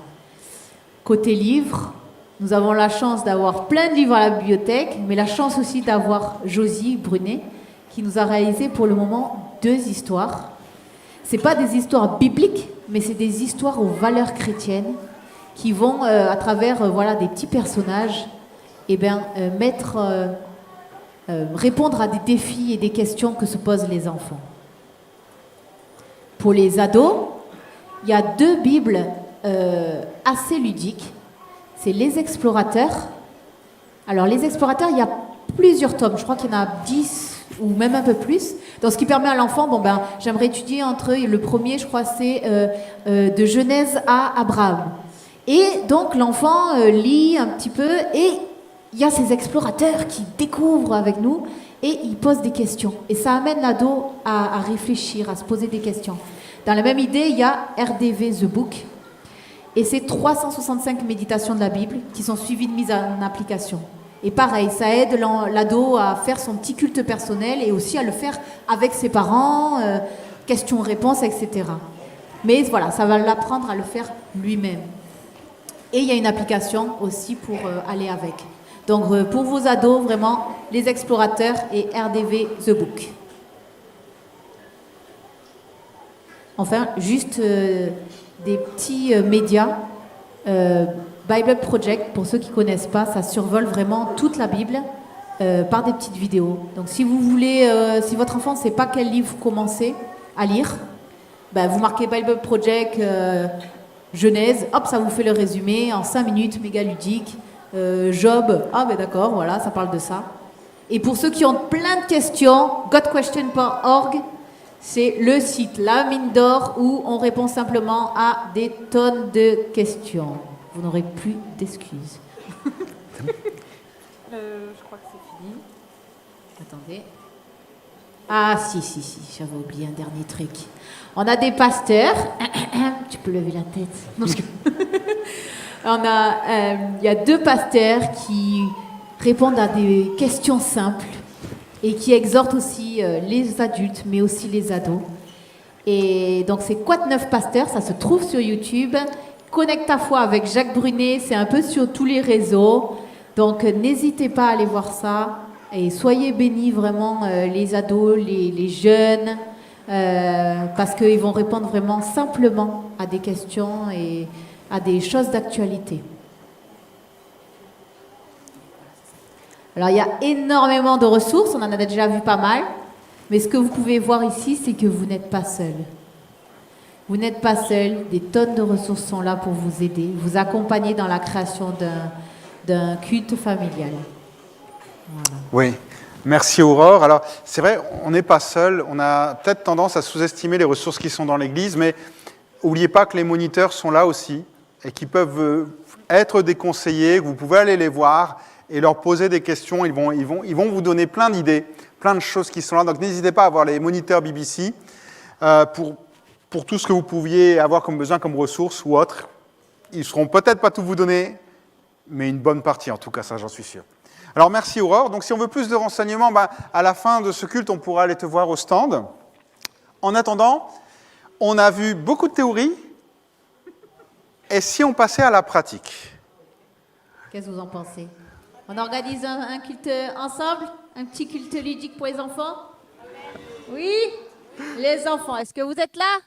Côté livres, nous avons la chance d'avoir plein de livres à la bibliothèque, mais la chance aussi d'avoir Josie Brunet, qui nous a réalisé pour le moment 2 histoires. Ce n'est pas des histoires bibliques, mais c'est des histoires aux valeurs chrétiennes qui vont, à travers voilà, des petits personnages, répondre à des défis et des questions que se posent les enfants. Pour les ados, il y a 2 Bibles assez ludiques. C'est Les Explorateurs. Alors, Les Explorateurs, il y a plusieurs tomes. Je crois qu'il y en a 10 ou même un peu plus. Donc, ce qui permet à l'enfant, j'aimerais étudier entre le premier, je crois, c'est de Genèse à Abraham. Et donc, l'enfant lit un petit peu et il y a ces explorateurs qui découvrent avec nous et ils posent des questions. Et ça amène l'ado à réfléchir, à se poser des questions. Dans la même idée, il y a RDV The Book. Et c'est 365 méditations de la Bible qui sont suivies de mise en application. Et pareil, ça aide l'ado à faire son petit culte personnel et aussi à le faire avec ses parents, questions-réponses, etc. Mais voilà, ça va l'apprendre à le faire lui-même. Et il y a une application aussi pour aller avec. Donc pour vos ados, vraiment, Les Explorateurs et RDV The Book. Enfin, juste des petits médias. Bible Project, pour ceux qui ne connaissent pas, ça survole vraiment toute la Bible par des petites vidéos. Donc si vous voulez, si votre enfant ne sait pas quel livre commencer à lire, vous marquez Bible Project Genèse, hop, ça vous fait le résumé en 5 minutes, méga ludique. Job, d'accord, voilà, ça parle de ça. Et pour ceux qui ont plein de questions, godquestion.org, c'est le site, la mine d'or, où on répond simplement à des tonnes de questions. Vous n'aurez plus d'excuses. Je crois que c'est fini. Attendez. Ah, si, j'avais oublié un dernier truc. On a des pasteurs. Tu peux lever la tête. Non, il y a 2 pasteurs qui répondent à des questions simples et qui exhortent aussi les adultes, mais aussi les ados. Et donc, c'est Quoi de neuf pasteurs, ça se trouve sur YouTube. Connecte ta foi avec Jacques Brunet, c'est un peu sur tous les réseaux. Donc, n'hésitez pas à aller voir ça. Et soyez bénis vraiment, les ados, les jeunes, parce qu'ils vont répondre vraiment simplement à des questions et à des choses d'actualité. Alors, il y a énormément de ressources, on en a déjà vu pas mal, mais ce que vous pouvez voir ici, c'est que vous n'êtes pas seul. Vous n'êtes pas seul, des tonnes de ressources sont là pour vous aider, vous accompagner dans la création d'un culte familial. Voilà. Oui, merci Aurore. Alors, c'est vrai, on n'est pas seul, on a peut-être tendance à sous-estimer les ressources qui sont dans l'Église, mais n'oubliez pas que les moniteurs sont là aussi et qui peuvent être des conseillers, que vous pouvez aller les voir et leur poser des questions. Ils vont vous donner plein d'idées, plein de choses qui sont là. Donc, n'hésitez pas à voir les moniteurs BBC pour tout ce que vous pouviez avoir comme besoin, comme ressources ou autres. Ils ne seront peut-être pas tout vous donner, mais une bonne partie en tout cas, ça j'en suis sûr. Alors merci Aurore. Donc si on veut plus de renseignements, à la fin de ce culte, on pourra aller te voir au stand. En attendant, on a vu beaucoup de théories. Et si on passait à la pratique? Qu'est-ce que vous en pensez? On organise un culte ensemble? Un petit culte ludique pour les enfants? Oui? Les enfants, est-ce que vous êtes là?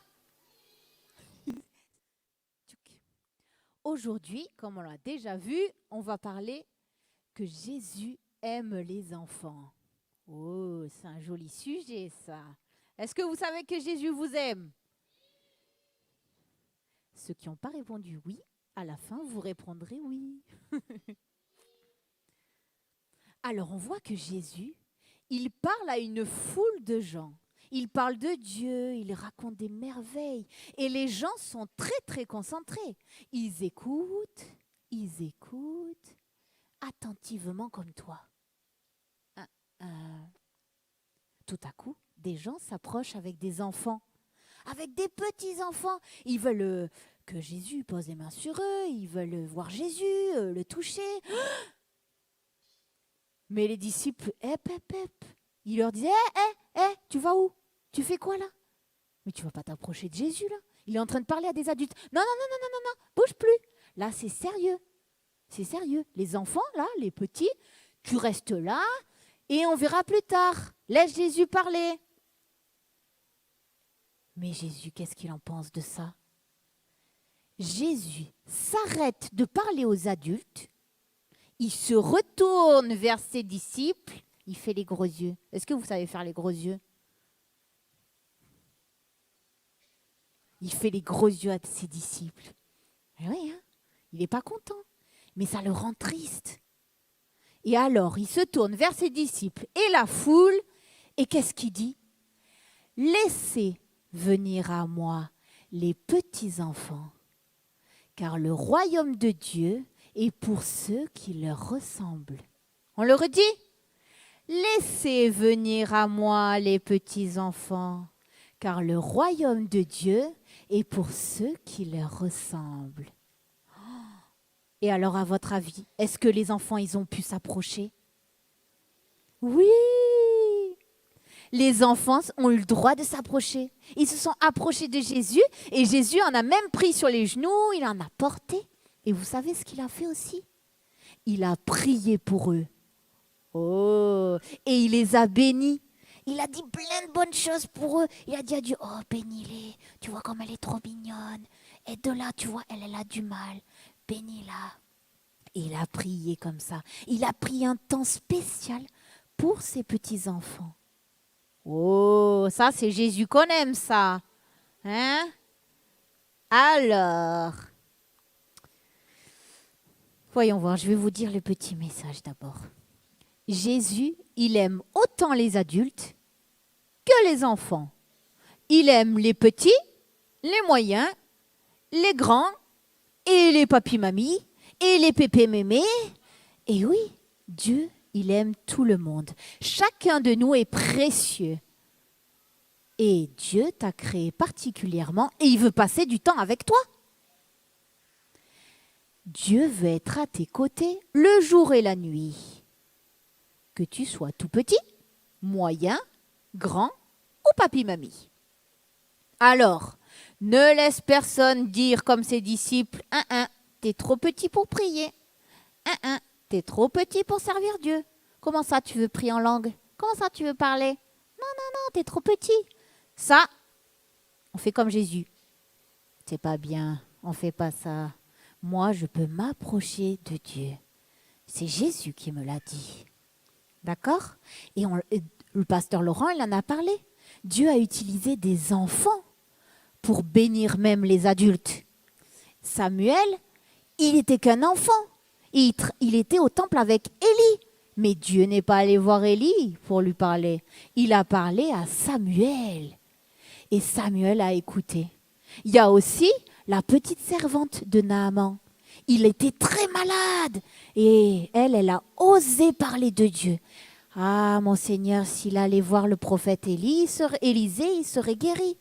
Aujourd'hui, comme on l'a déjà vu, on va parler que Jésus aime les enfants. Oh, c'est un joli sujet, ça. Est-ce que vous savez que Jésus vous aime? Ceux qui n'ont pas répondu oui, à la fin, vous répondrez oui. Alors, on voit que Jésus, il parle à une foule de gens. Il parle de Dieu, il raconte des merveilles. Et les gens sont très, très concentrés. Ils écoutent attentivement comme toi. Tout à coup, des gens s'approchent avec des enfants, avec des petits-enfants. Ils veulent que Jésus pose les mains sur eux, ils veulent voir Jésus, le toucher. Mais les disciples, hep, il leur disait, tu vas où? Tu fais quoi là? Mais tu vas pas t'approcher de Jésus là. Il est en train de parler à des adultes. Non, non, non, non, non, non, non, bouge plus. Là, c'est sérieux. C'est sérieux. Les enfants, là, les petits, tu restes là et on verra plus tard. Laisse Jésus parler. Mais Jésus, qu'est-ce qu'il en pense de ça? Jésus s'arrête de parler aux adultes. Il se retourne vers ses disciples. Il fait les gros yeux. Est-ce que vous savez faire les gros yeux? Il fait les gros yeux à ses disciples. Eh oui, hein, il n'est pas content. Mais ça le rend triste. Et alors, il se tourne vers ses disciples et la foule. Et qu'est-ce qu'il dit? Laissez venir à moi les petits enfants, car le royaume de Dieu est pour ceux qui leur ressemblent. On le redit? Laissez venir à moi les petits enfants, car le royaume de Dieu est pour ceux qui leur ressemblent. Et alors, à votre avis, est-ce que les enfants, ils ont pu s'approcher? Oui! Les enfants ont eu le droit de s'approcher. Ils se sont approchés de Jésus et Jésus en a même pris sur les genoux, il en a porté. Et vous savez ce qu'il a fait aussi? Il a prié pour eux. Oh! Et il les a bénis. Il a dit plein de bonnes choses pour eux. Il a dit à Dieu, oh, bénis-les. Tu vois comme elle est trop mignonne. Et de là, tu vois, elle a du mal. Bénis-la. Et il a prié comme ça. Il a pris un temps spécial pour ses petits-enfants. Oh, ça c'est Jésus qu'on aime ça. Hein? Alors, voyons voir, je vais vous dire le petit message d'abord. Jésus, il aime autant les adultes que les enfants. Il aime les petits, les moyens, les grands, et les papis-mamies, et les pépés-mémés. Et oui, Dieu, il aime tout le monde. Chacun de nous est précieux. Et Dieu t'a créé particulièrement et il veut passer du temps avec toi. Dieu veut être à tes côtés le jour et la nuit. Que tu sois tout petit, moyen, grand ou papi-mamie. Alors, ne laisse personne dire comme ses disciples, t'es trop petit pour prier. T'es trop petit pour servir Dieu. Comment ça, tu veux prier en langue? Comment ça, tu veux parler? Non, non, non, t'es trop petit. Ça, on fait comme Jésus. C'est pas bien, on fait pas ça. Moi, je peux m'approcher de Dieu. C'est Jésus qui me l'a dit. D'accord? Et le pasteur Laurent, il en a parlé. Dieu a utilisé des enfants pour bénir même les adultes. Samuel, il n'était qu'un enfant. Il était au temple avec Élie. Mais Dieu n'est pas allé voir Élie pour lui parler. Il a parlé à Samuel. Et Samuel a écouté. Il y a aussi la petite servante de Naaman. Il était très malade. Et elle a osé parler de Dieu. Ah, mon Seigneur, s'il allait voir le prophète Élisée, il serait guéri.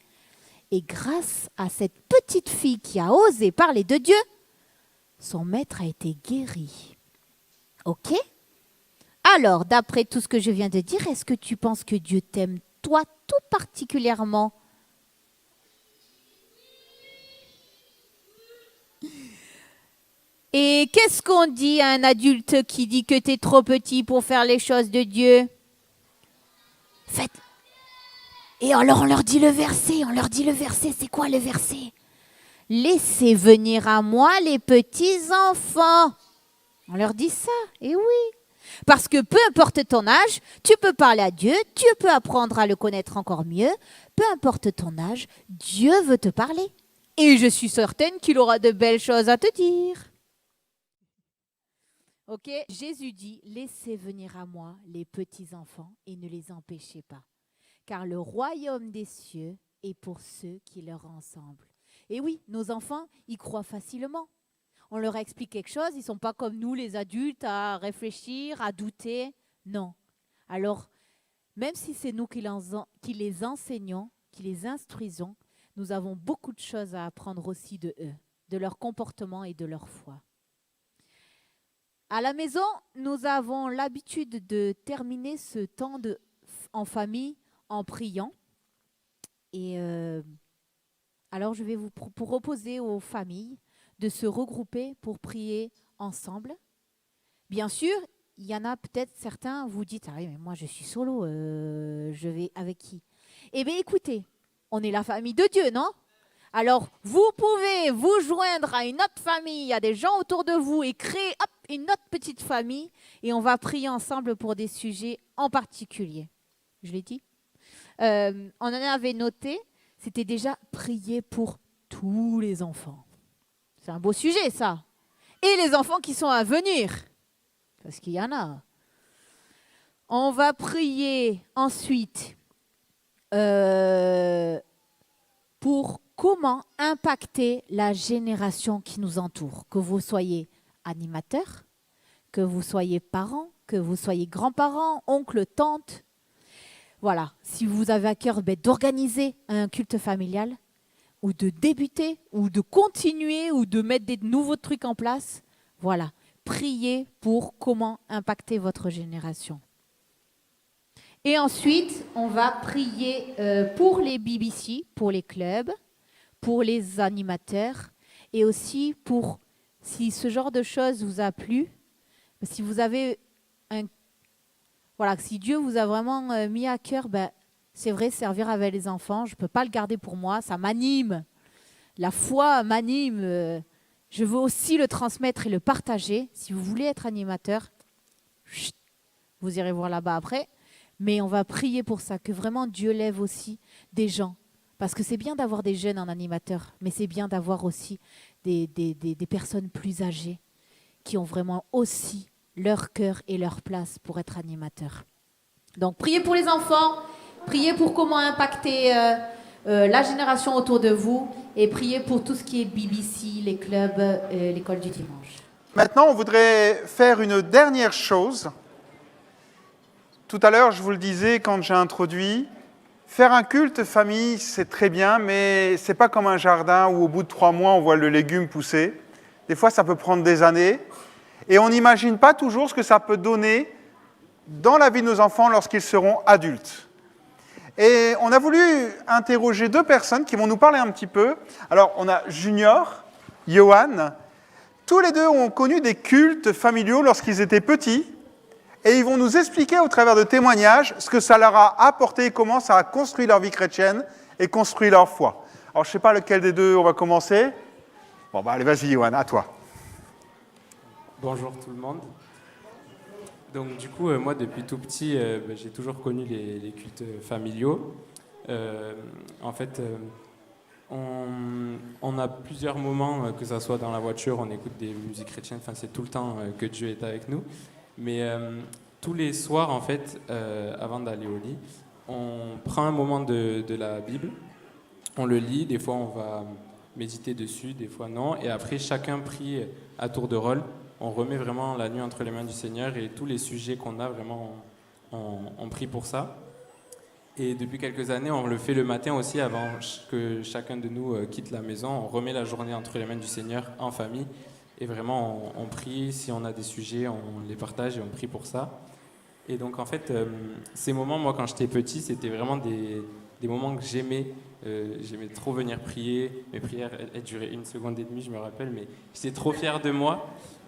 Et grâce à cette petite fille qui a osé parler de Dieu, son maître a été guéri. Ok? Alors, d'après tout ce que je viens de dire, est-ce que tu penses que Dieu t'aime, toi, tout particulièrement? Et qu'est-ce qu'on dit à un adulte qui dit que tu es trop petit pour faire les choses de Dieu? Faites. Et alors on leur dit le verset, c'est quoi le verset? Laissez venir à moi les petits enfants. On leur dit ça, et oui. Parce que peu importe ton âge, tu peux parler à Dieu, tu peux apprendre à le connaître encore mieux. Peu importe ton âge, Dieu veut te parler. Et je suis certaine qu'il aura de belles choses à te dire. Ok, Jésus dit, laissez venir à moi les petits enfants et ne les empêchez pas. Car le royaume des cieux est pour ceux qui leur ressemblent. Et oui, nos enfants, ils croient facilement. On leur explique quelque chose, ils ne sont pas comme nous, les adultes, à réfléchir, à douter. Non. Alors, même si c'est nous qui les enseignons, qui les instruisons, nous avons beaucoup de choses à apprendre aussi de eux, de leur comportement et de leur foi. À la maison, nous avons l'habitude de terminer ce temps de en famille en priant. Et alors, je vais vous proposer aux familles de se regrouper pour prier ensemble. Bien sûr, il y en a peut-être certains, vous dites, ah oui, mais moi je suis solo, je vais avec qui? Eh bien, écoutez, on est la famille de Dieu, non? Alors, vous pouvez vous joindre à une autre famille, à des gens autour de vous et créer une autre petite famille et on va prier ensemble pour des sujets en particulier. Je l'ai dit? On en avait noté, c'était déjà prier pour tous les enfants. C'est un beau sujet, ça. Et les enfants qui sont à venir, parce qu'il y en a. On va prier ensuite pour comment impacter la génération qui nous entoure. Que vous soyez animateur, que vous soyez parents, que vous soyez grands-parents, oncles, tantes. Voilà, si vous avez à cœur d'organiser un culte familial, ou de débuter, ou de continuer, ou de mettre des nouveaux trucs en place, voilà, priez pour comment impacter votre génération. Et ensuite, on va prier pour les BBC, pour les clubs, pour les animateurs, et aussi pour, si ce genre de choses vous a plu, si vous avez si Dieu vous a vraiment mis à cœur, c'est vrai, servir avec les enfants, je ne peux pas le garder pour moi, ça m'anime. La foi m'anime. Je veux aussi le transmettre et le partager. Si vous voulez être animateur, vous irez voir là-bas après. Mais on va prier pour ça, que vraiment Dieu lève aussi des gens. Parce que c'est bien d'avoir des jeunes en animateur, mais c'est bien d'avoir aussi des personnes plus âgées qui ont vraiment aussi leur cœur et leur place pour être animateurs. Donc, priez pour les enfants, priez pour comment impacter la génération autour de vous et priez pour tout ce qui est BBC, les clubs, l'école du dimanche. Maintenant, on voudrait faire une dernière chose. Tout à l'heure, je vous le disais quand j'ai introduit, faire un culte famille, c'est très bien, mais ce n'est pas comme un jardin où au bout de 3 mois, on voit le légume pousser. Des fois, ça peut prendre des années. Et on n'imagine pas toujours ce que ça peut donner dans la vie de nos enfants lorsqu'ils seront adultes. Et on a voulu interroger 2 personnes qui vont nous parler un petit peu. Alors, on a Junior, Johan. Tous les 2 ont connu des cultes familiaux lorsqu'ils étaient petits. Et ils vont nous expliquer au travers de témoignages ce que ça leur a apporté et comment ça a construit leur vie chrétienne et construit leur foi. Alors, je ne sais pas lequel des 2 on va commencer. Bon, allez, vas-y, Johan, à toi. Bonjour tout le monde. Donc du coup, moi depuis tout petit, j'ai toujours connu les cultes familiaux. En fait, on a plusieurs moments, que ce soit dans la voiture, on écoute des musiques chrétiennes, enfin c'est tout le temps que Dieu est avec nous. Mais tous les soirs, en fait, avant d'aller au lit, on prend un moment de la Bible, on le lit, des fois on va méditer dessus, des fois non, et après chacun prie à tour de rôle. On remet vraiment la nuit entre les mains du Seigneur et tous les sujets qu'on a, vraiment, on prie pour ça. Et depuis quelques années, on le fait le matin aussi avant que chacun de nous quitte la maison. On remet la journée entre les mains du Seigneur en famille. Et vraiment, on prie. Si on a des sujets, on les partage et on prie pour ça. Et donc, en fait, ces moments, moi, quand j'étais petit, c'était vraiment des moments que j'aimais. J'aimais trop venir prier. Mes prières, elles duraient 1 seconde et demie, je me rappelle. Mais j'étais trop fier de moi.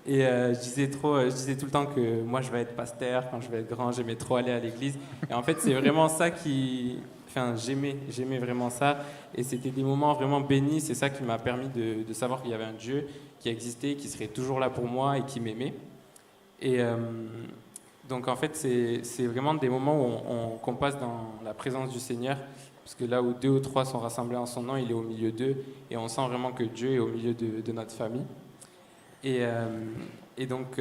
Et je disais tout le temps que moi je vais être pasteur quand je vais être grand, j'aimais trop aller à l'église. Et en fait c'est vraiment ça j'aimais vraiment ça. Et c'était des moments vraiment bénis, c'est ça qui m'a permis de savoir qu'il y avait un Dieu qui existait, qui serait toujours là pour moi et qui m'aimait. Et donc en fait c'est vraiment des moments où qu'on passe dans la présence du Seigneur. Parce que là où 2 ou 3 sont rassemblés en son nom, il est au milieu d'eux. Et on sent vraiment que Dieu est au milieu de notre famille. Et donc,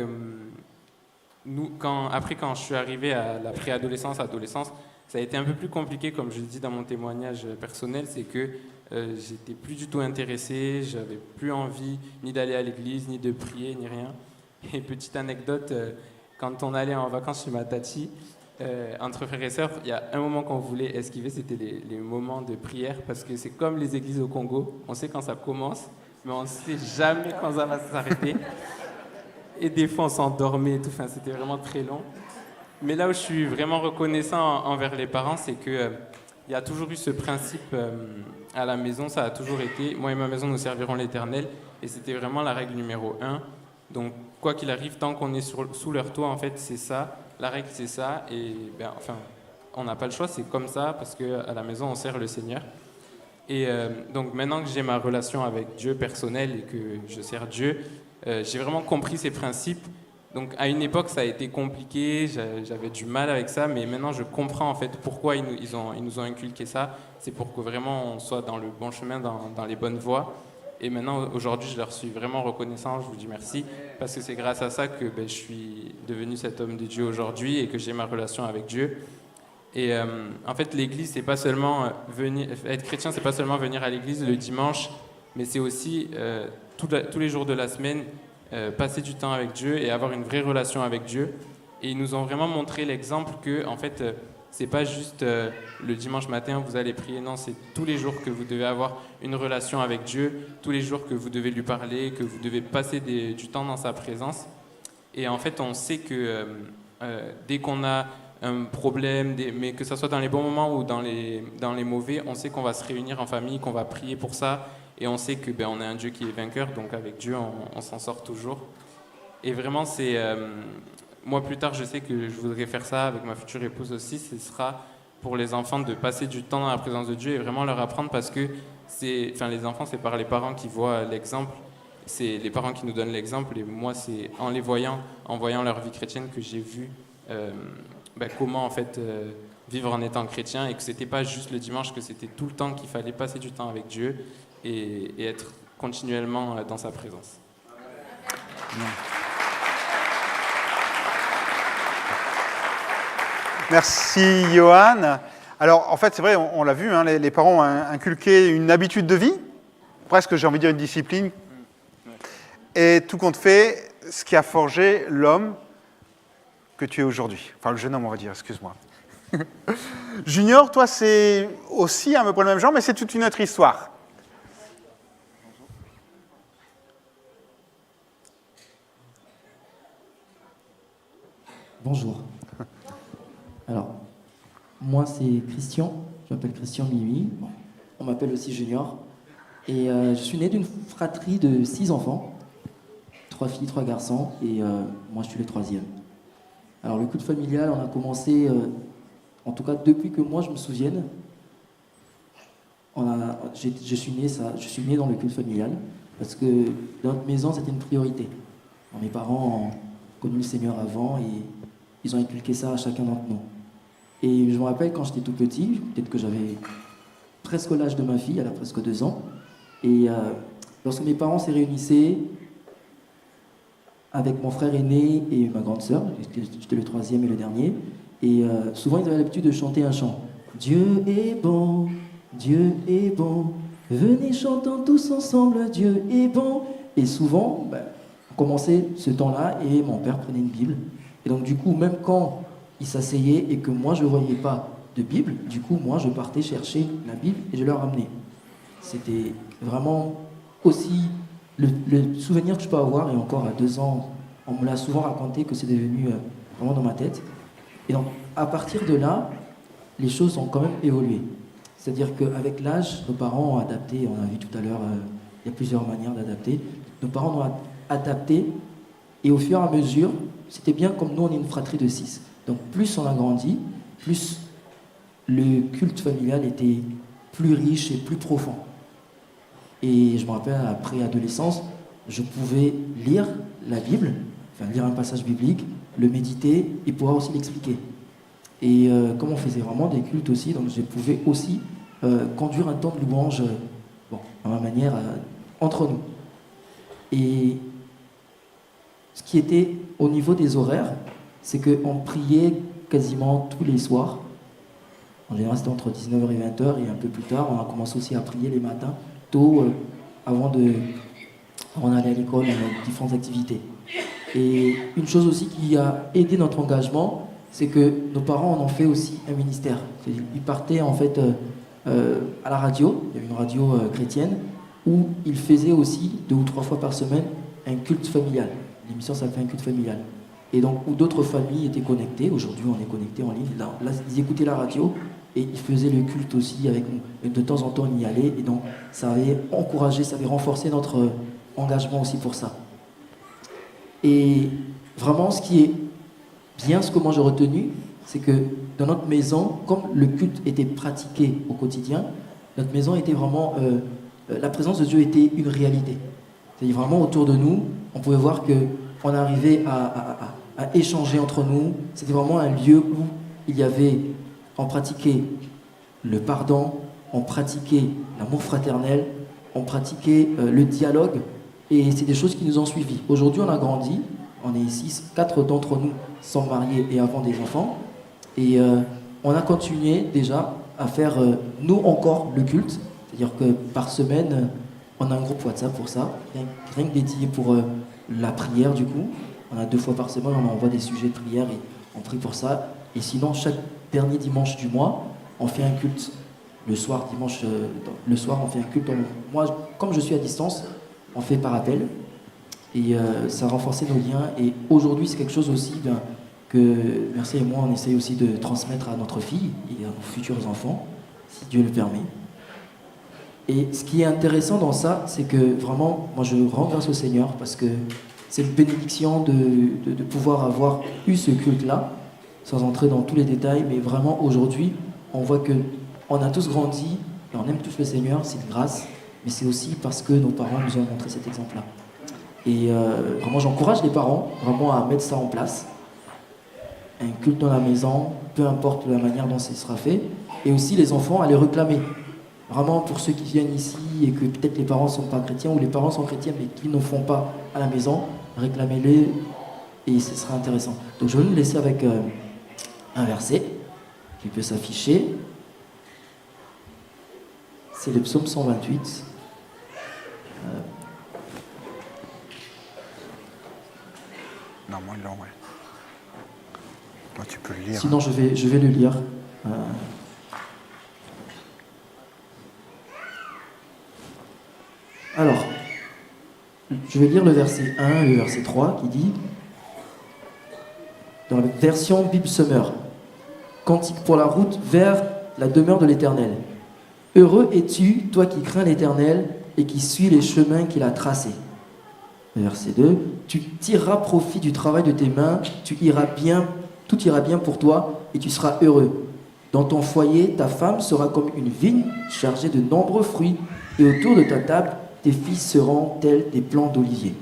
quand je suis arrivé à la préadolescence, adolescence, ça a été un peu plus compliqué, comme je le dis dans mon témoignage personnel, c'est que j'étais plus du tout intéressé, j'avais plus envie ni d'aller à l'église, ni de prier, ni rien. Et petite anecdote, quand on allait en vacances chez ma tati, entre frères et sœurs, il y a un moment qu'on voulait esquiver, c'était les moments de prière, parce que c'est comme les églises au Congo, on sait quand ça commence, mais on ne sait jamais quand ça va s'arrêter. Et des fois, on s'endormait et tout. Enfin, c'était vraiment très long. Mais là où je suis vraiment reconnaissant envers les parents, c'est que il y a toujours eu ce principe à la maison, ça a toujours été, moi et ma maison nous servirons l'Éternel, et c'était vraiment la règle numéro 1. Donc, quoi qu'il arrive, tant qu'on est sous leur toit, en fait, c'est ça, la règle c'est ça, et enfin, on n'a pas le choix, c'est comme ça, parce qu'à la maison, on sert le Seigneur. Et donc, maintenant que j'ai ma relation avec Dieu personnelle et que je sers Dieu, j'ai vraiment compris ces principes. Donc à une époque, ça a été compliqué, j'avais du mal avec ça, mais maintenant je comprends en fait pourquoi ils nous ont inculqué ça. C'est pour que vraiment on soit dans le bon chemin, dans les bonnes voies. Et maintenant, aujourd'hui, je leur suis vraiment reconnaissant, je vous dis merci, parce que c'est grâce à ça que je suis devenu cet homme de Dieu aujourd'hui et que j'ai ma relation avec Dieu. Et en fait, l'église, c'est pas seulement être chrétien, c'est pas seulement venir à l'église le dimanche, mais c'est aussi tous les jours de la semaine, passer du temps avec Dieu et avoir une vraie relation avec Dieu. Et ils nous ont vraiment montré l'exemple que, en fait, c'est pas juste le dimanche matin vous allez prier, non, c'est tous les jours que vous devez avoir une relation avec Dieu, tous les jours que vous devez lui parler, que vous devez passer du temps dans sa présence. Et en fait, on sait que dès qu'on a un problème, mais que ce soit dans les bons moments ou dans les mauvais, on sait qu'on va se réunir en famille, qu'on va prier pour ça. Et on sait que on a un Dieu qui est vainqueur, donc avec Dieu, on s'en sort toujours. Et vraiment, moi plus tard, je sais que je voudrais faire ça avec ma future épouse aussi. Ce sera pour les enfants de passer du temps dans la présence de Dieu et vraiment leur apprendre, parce que les enfants, c'est par les parents qui voient l'exemple. C'est les parents qui nous donnent l'exemple. Et moi, c'est en les voyant, en voyant leur vie chrétienne, que j'ai vu comment en fait vivre en étant chrétien, et que c'était pas juste le dimanche, que c'était tout le temps qu'il fallait passer du temps avec Dieu. Et être continuellement dans sa présence. Merci Johan. Alors en fait c'est vrai, on l'a vu, hein, les parents ont inculqué une habitude de vie, presque j'ai envie de dire une discipline, et tout compte fait, ce qui a forgé l'homme que tu es aujourd'hui. Enfin le jeune homme on va dire, excuse-moi. Junior, toi c'est aussi un peu le même genre, mais c'est toute une autre histoire. Bonjour. Alors, moi c'est Christian, je m'appelle Christian Mimi, bon, on m'appelle aussi Junior, et je suis né d'une fratrie de 6 enfants, 3 filles, 3 garçons, et moi je suis le 3e. Alors le culte familial, on a commencé, en tout cas depuis que moi je me souvienne, je suis né dans le culte familial, parce que dans notre maison c'était une priorité. Alors, mes parents ont connu le Seigneur avant et ils ont inculqué ça à chacun d'entre nous. Et je me rappelle quand j'étais tout petit, peut-être que j'avais presque l'âge de ma fille, elle a presque 2 ans, et lorsque mes parents se réunissaient avec mon frère aîné et ma grande sœur, j'étais le 3e et le dernier, et souvent ils avaient l'habitude de chanter un chant. Dieu est bon, venez chantons tous ensemble, Dieu est bon. Et souvent, on commençait ce temps-là et mon père prenait une Bible. Et donc du coup, même quand il s'asseyait et que moi je ne voyais pas de Bible, du coup moi je partais chercher la Bible et je leur ramenais. C'était vraiment aussi le souvenir que je peux avoir, et encore à 2 ans, on me l'a souvent raconté que c'est devenu vraiment dans ma tête. Et donc à partir de là, les choses ont quand même évolué. C'est-à-dire qu'avec l'âge, nos parents ont adapté, on a vu tout à l'heure, il y a plusieurs manières d'adapter. Nos parents ont adapté, et au fur et à mesure, c'était bien comme nous, on est une fratrie de 6. Donc plus on a grandi, plus le culte familial était plus riche et plus profond. Et je me rappelle, après adolescence, je pouvais lire la Bible, enfin lire un passage biblique, le méditer et pouvoir aussi l'expliquer. Et comme on faisait vraiment des cultes aussi, donc je pouvais aussi conduire un temps de louange, à ma manière, entre nous. Et ce qui était au niveau des horaires, c'est qu'on priait quasiment tous les soirs. En général, c'était entre 19h et 20h, et un peu plus tard, on a commencé aussi à prier les matins, tôt, avant d'aller à l'école, à nos différentes activités. Et une chose aussi qui a aidé notre engagement, c'est que nos parents en ont fait aussi un ministère. Ils partaient en fait à la radio, il y avait une radio chrétienne, où ils faisaient aussi 2 ou 3 fois par semaine un culte familial. L'émission s'appelait un culte familial. Et donc, où d'autres familles étaient connectées. Aujourd'hui, on est connectés en ligne. Là, ils écoutaient la radio et ils faisaient le culte aussi avec nous. Et de temps en temps, on y allait. Et donc, ça avait encouragé, ça avait renforcé notre engagement aussi pour ça. Et vraiment, ce qui est bien, ce que moi j'ai retenu, c'est que dans notre maison, comme le culte était pratiqué au quotidien, notre maison était vraiment... la présence de Dieu était une réalité. C'est-à-dire vraiment autour de nous, on pouvait voir qu'on arrivait à échanger entre nous. C'était vraiment un lieu où on pratiquait le pardon, on pratiquait l'amour fraternel, on pratiquait le dialogue, et c'est des choses qui nous ont suivis. Aujourd'hui, on a grandi, on est 4 d'entre nous sont mariés et avons des enfants, et on a continué déjà à faire, nous encore, le culte. C'est-à-dire que par semaine, on a un groupe WhatsApp pour ça, rien que dédié pour la prière du coup. On a 2 fois par semaine, on envoie des sujets de prière et on prie pour ça. Et sinon, chaque dernier dimanche du mois, on fait un culte. Le soir, le soir, on fait un culte. Moi, comme je suis à distance, on fait par appel. Et ça a renforcé nos liens. Et aujourd'hui, c'est quelque chose aussi que Merci et moi, on essaye aussi de transmettre à notre fille et à nos futurs enfants, si Dieu le permet. Et ce qui est intéressant dans ça, c'est que vraiment, moi je rends grâce au Seigneur parce que c'est une bénédiction de pouvoir avoir eu ce culte-là, sans entrer dans tous les détails, mais vraiment aujourd'hui, on voit qu'on a tous grandi et on aime tous le Seigneur, c'est une grâce, mais c'est aussi parce que nos parents nous ont montré cet exemple-là. Et vraiment, j'encourage les parents vraiment à mettre ça en place. Un culte dans la maison, peu importe la manière dont ce sera fait, et aussi les enfants à les réclamer. Vraiment, pour ceux qui viennent ici et que peut-être les parents ne sont pas chrétiens ou les parents sont chrétiens mais qui ne font pas à la maison, réclamez-les et ce sera intéressant. Donc je vais nous laisser avec un verset qui peut s'afficher. C'est le psaume 128. Non, moi, non, ouais. Toi, tu peux le lire. Sinon, je vais le lire. Alors, je vais lire le verset 1 et le verset 3 qui dit, dans la version Bible Summer, « Cantique pour la route vers la demeure de l'Éternel. Heureux es-tu, toi qui crains l'Éternel et qui suis les chemins qu'il a tracés. » Verset 2, « Tu tireras profit du travail de tes mains, tout ira bien pour toi et tu seras heureux. Dans ton foyer, ta femme sera comme une vigne chargée de nombreux fruits et autour de ta table, tes fils seront tels des plants d'olivier. »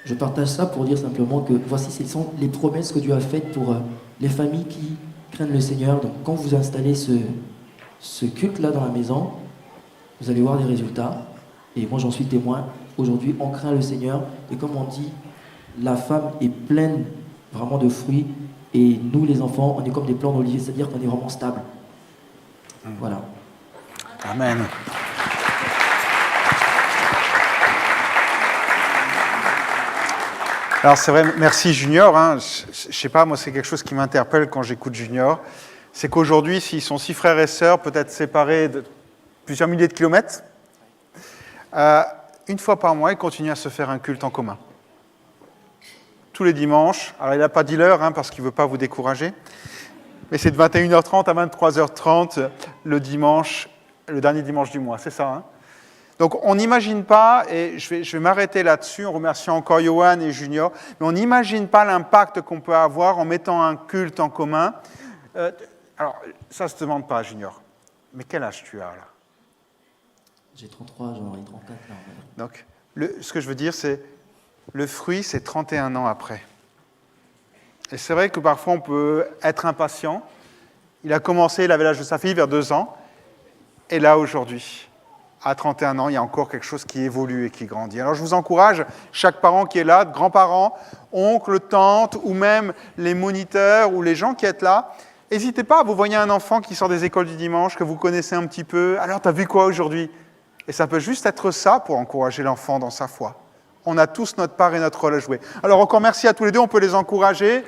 Je partage ça pour dire simplement que voici, ce sont les promesses que Dieu a faites pour les familles qui craignent le Seigneur. Donc quand vous installez ce culte-là dans la maison, vous allez voir des résultats. Et moi j'en suis témoin. Aujourd'hui, on craint le Seigneur. Et comme on dit, la femme est pleine vraiment de fruits. Et nous, les enfants, on est comme des plants d'olivier, c'est-à-dire qu'on est vraiment stable. Voilà. Amen. Alors c'est vrai, merci Junior. Hein. Je sais pas, moi c'est quelque chose qui m'interpelle quand j'écoute Junior. C'est qu'aujourd'hui, s'ils sont 6 frères et sœurs, peut-être séparés de plusieurs milliers de kilomètres, une fois par mois, ils continuent à se faire un culte en commun. Tous les dimanches. Alors il n'a pas dit l'heure, hein, parce qu'il ne veut pas vous décourager. Mais c'est de 21h30 à 23h30 le dimanche, le dernier dimanche du mois, c'est ça, hein? Donc on n'imagine pas, et je vais m'arrêter là-dessus en remerciant encore Johan et Junior, mais on n'imagine pas l'impact qu'on peut avoir en mettant un culte en commun. Alors, ça ne se demande pas, Junior, mais quel âge tu as là? J'ai 33, j'en ai 34 là. Donc, ce que je veux dire, c'est le fruit, c'est 31 ans après. Et c'est vrai que parfois on peut être impatient. Il a commencé, il avait l'âge de sa fille, vers 2 ans, et là aujourd'hui, à 31 ans, il y a encore quelque chose qui évolue et qui grandit. Alors je vous encourage, chaque parent qui est là, grands-parents, oncles, tantes, ou même les moniteurs, ou les gens qui êtes là, n'hésitez pas, vous voyez un enfant qui sort des écoles du dimanche, que vous connaissez un petit peu, alors tu as vu quoi aujourd'hui? Et ça peut juste être ça pour encourager l'enfant dans sa foi. On a tous notre part et notre rôle à jouer. Alors encore merci à tous les deux, on peut les encourager.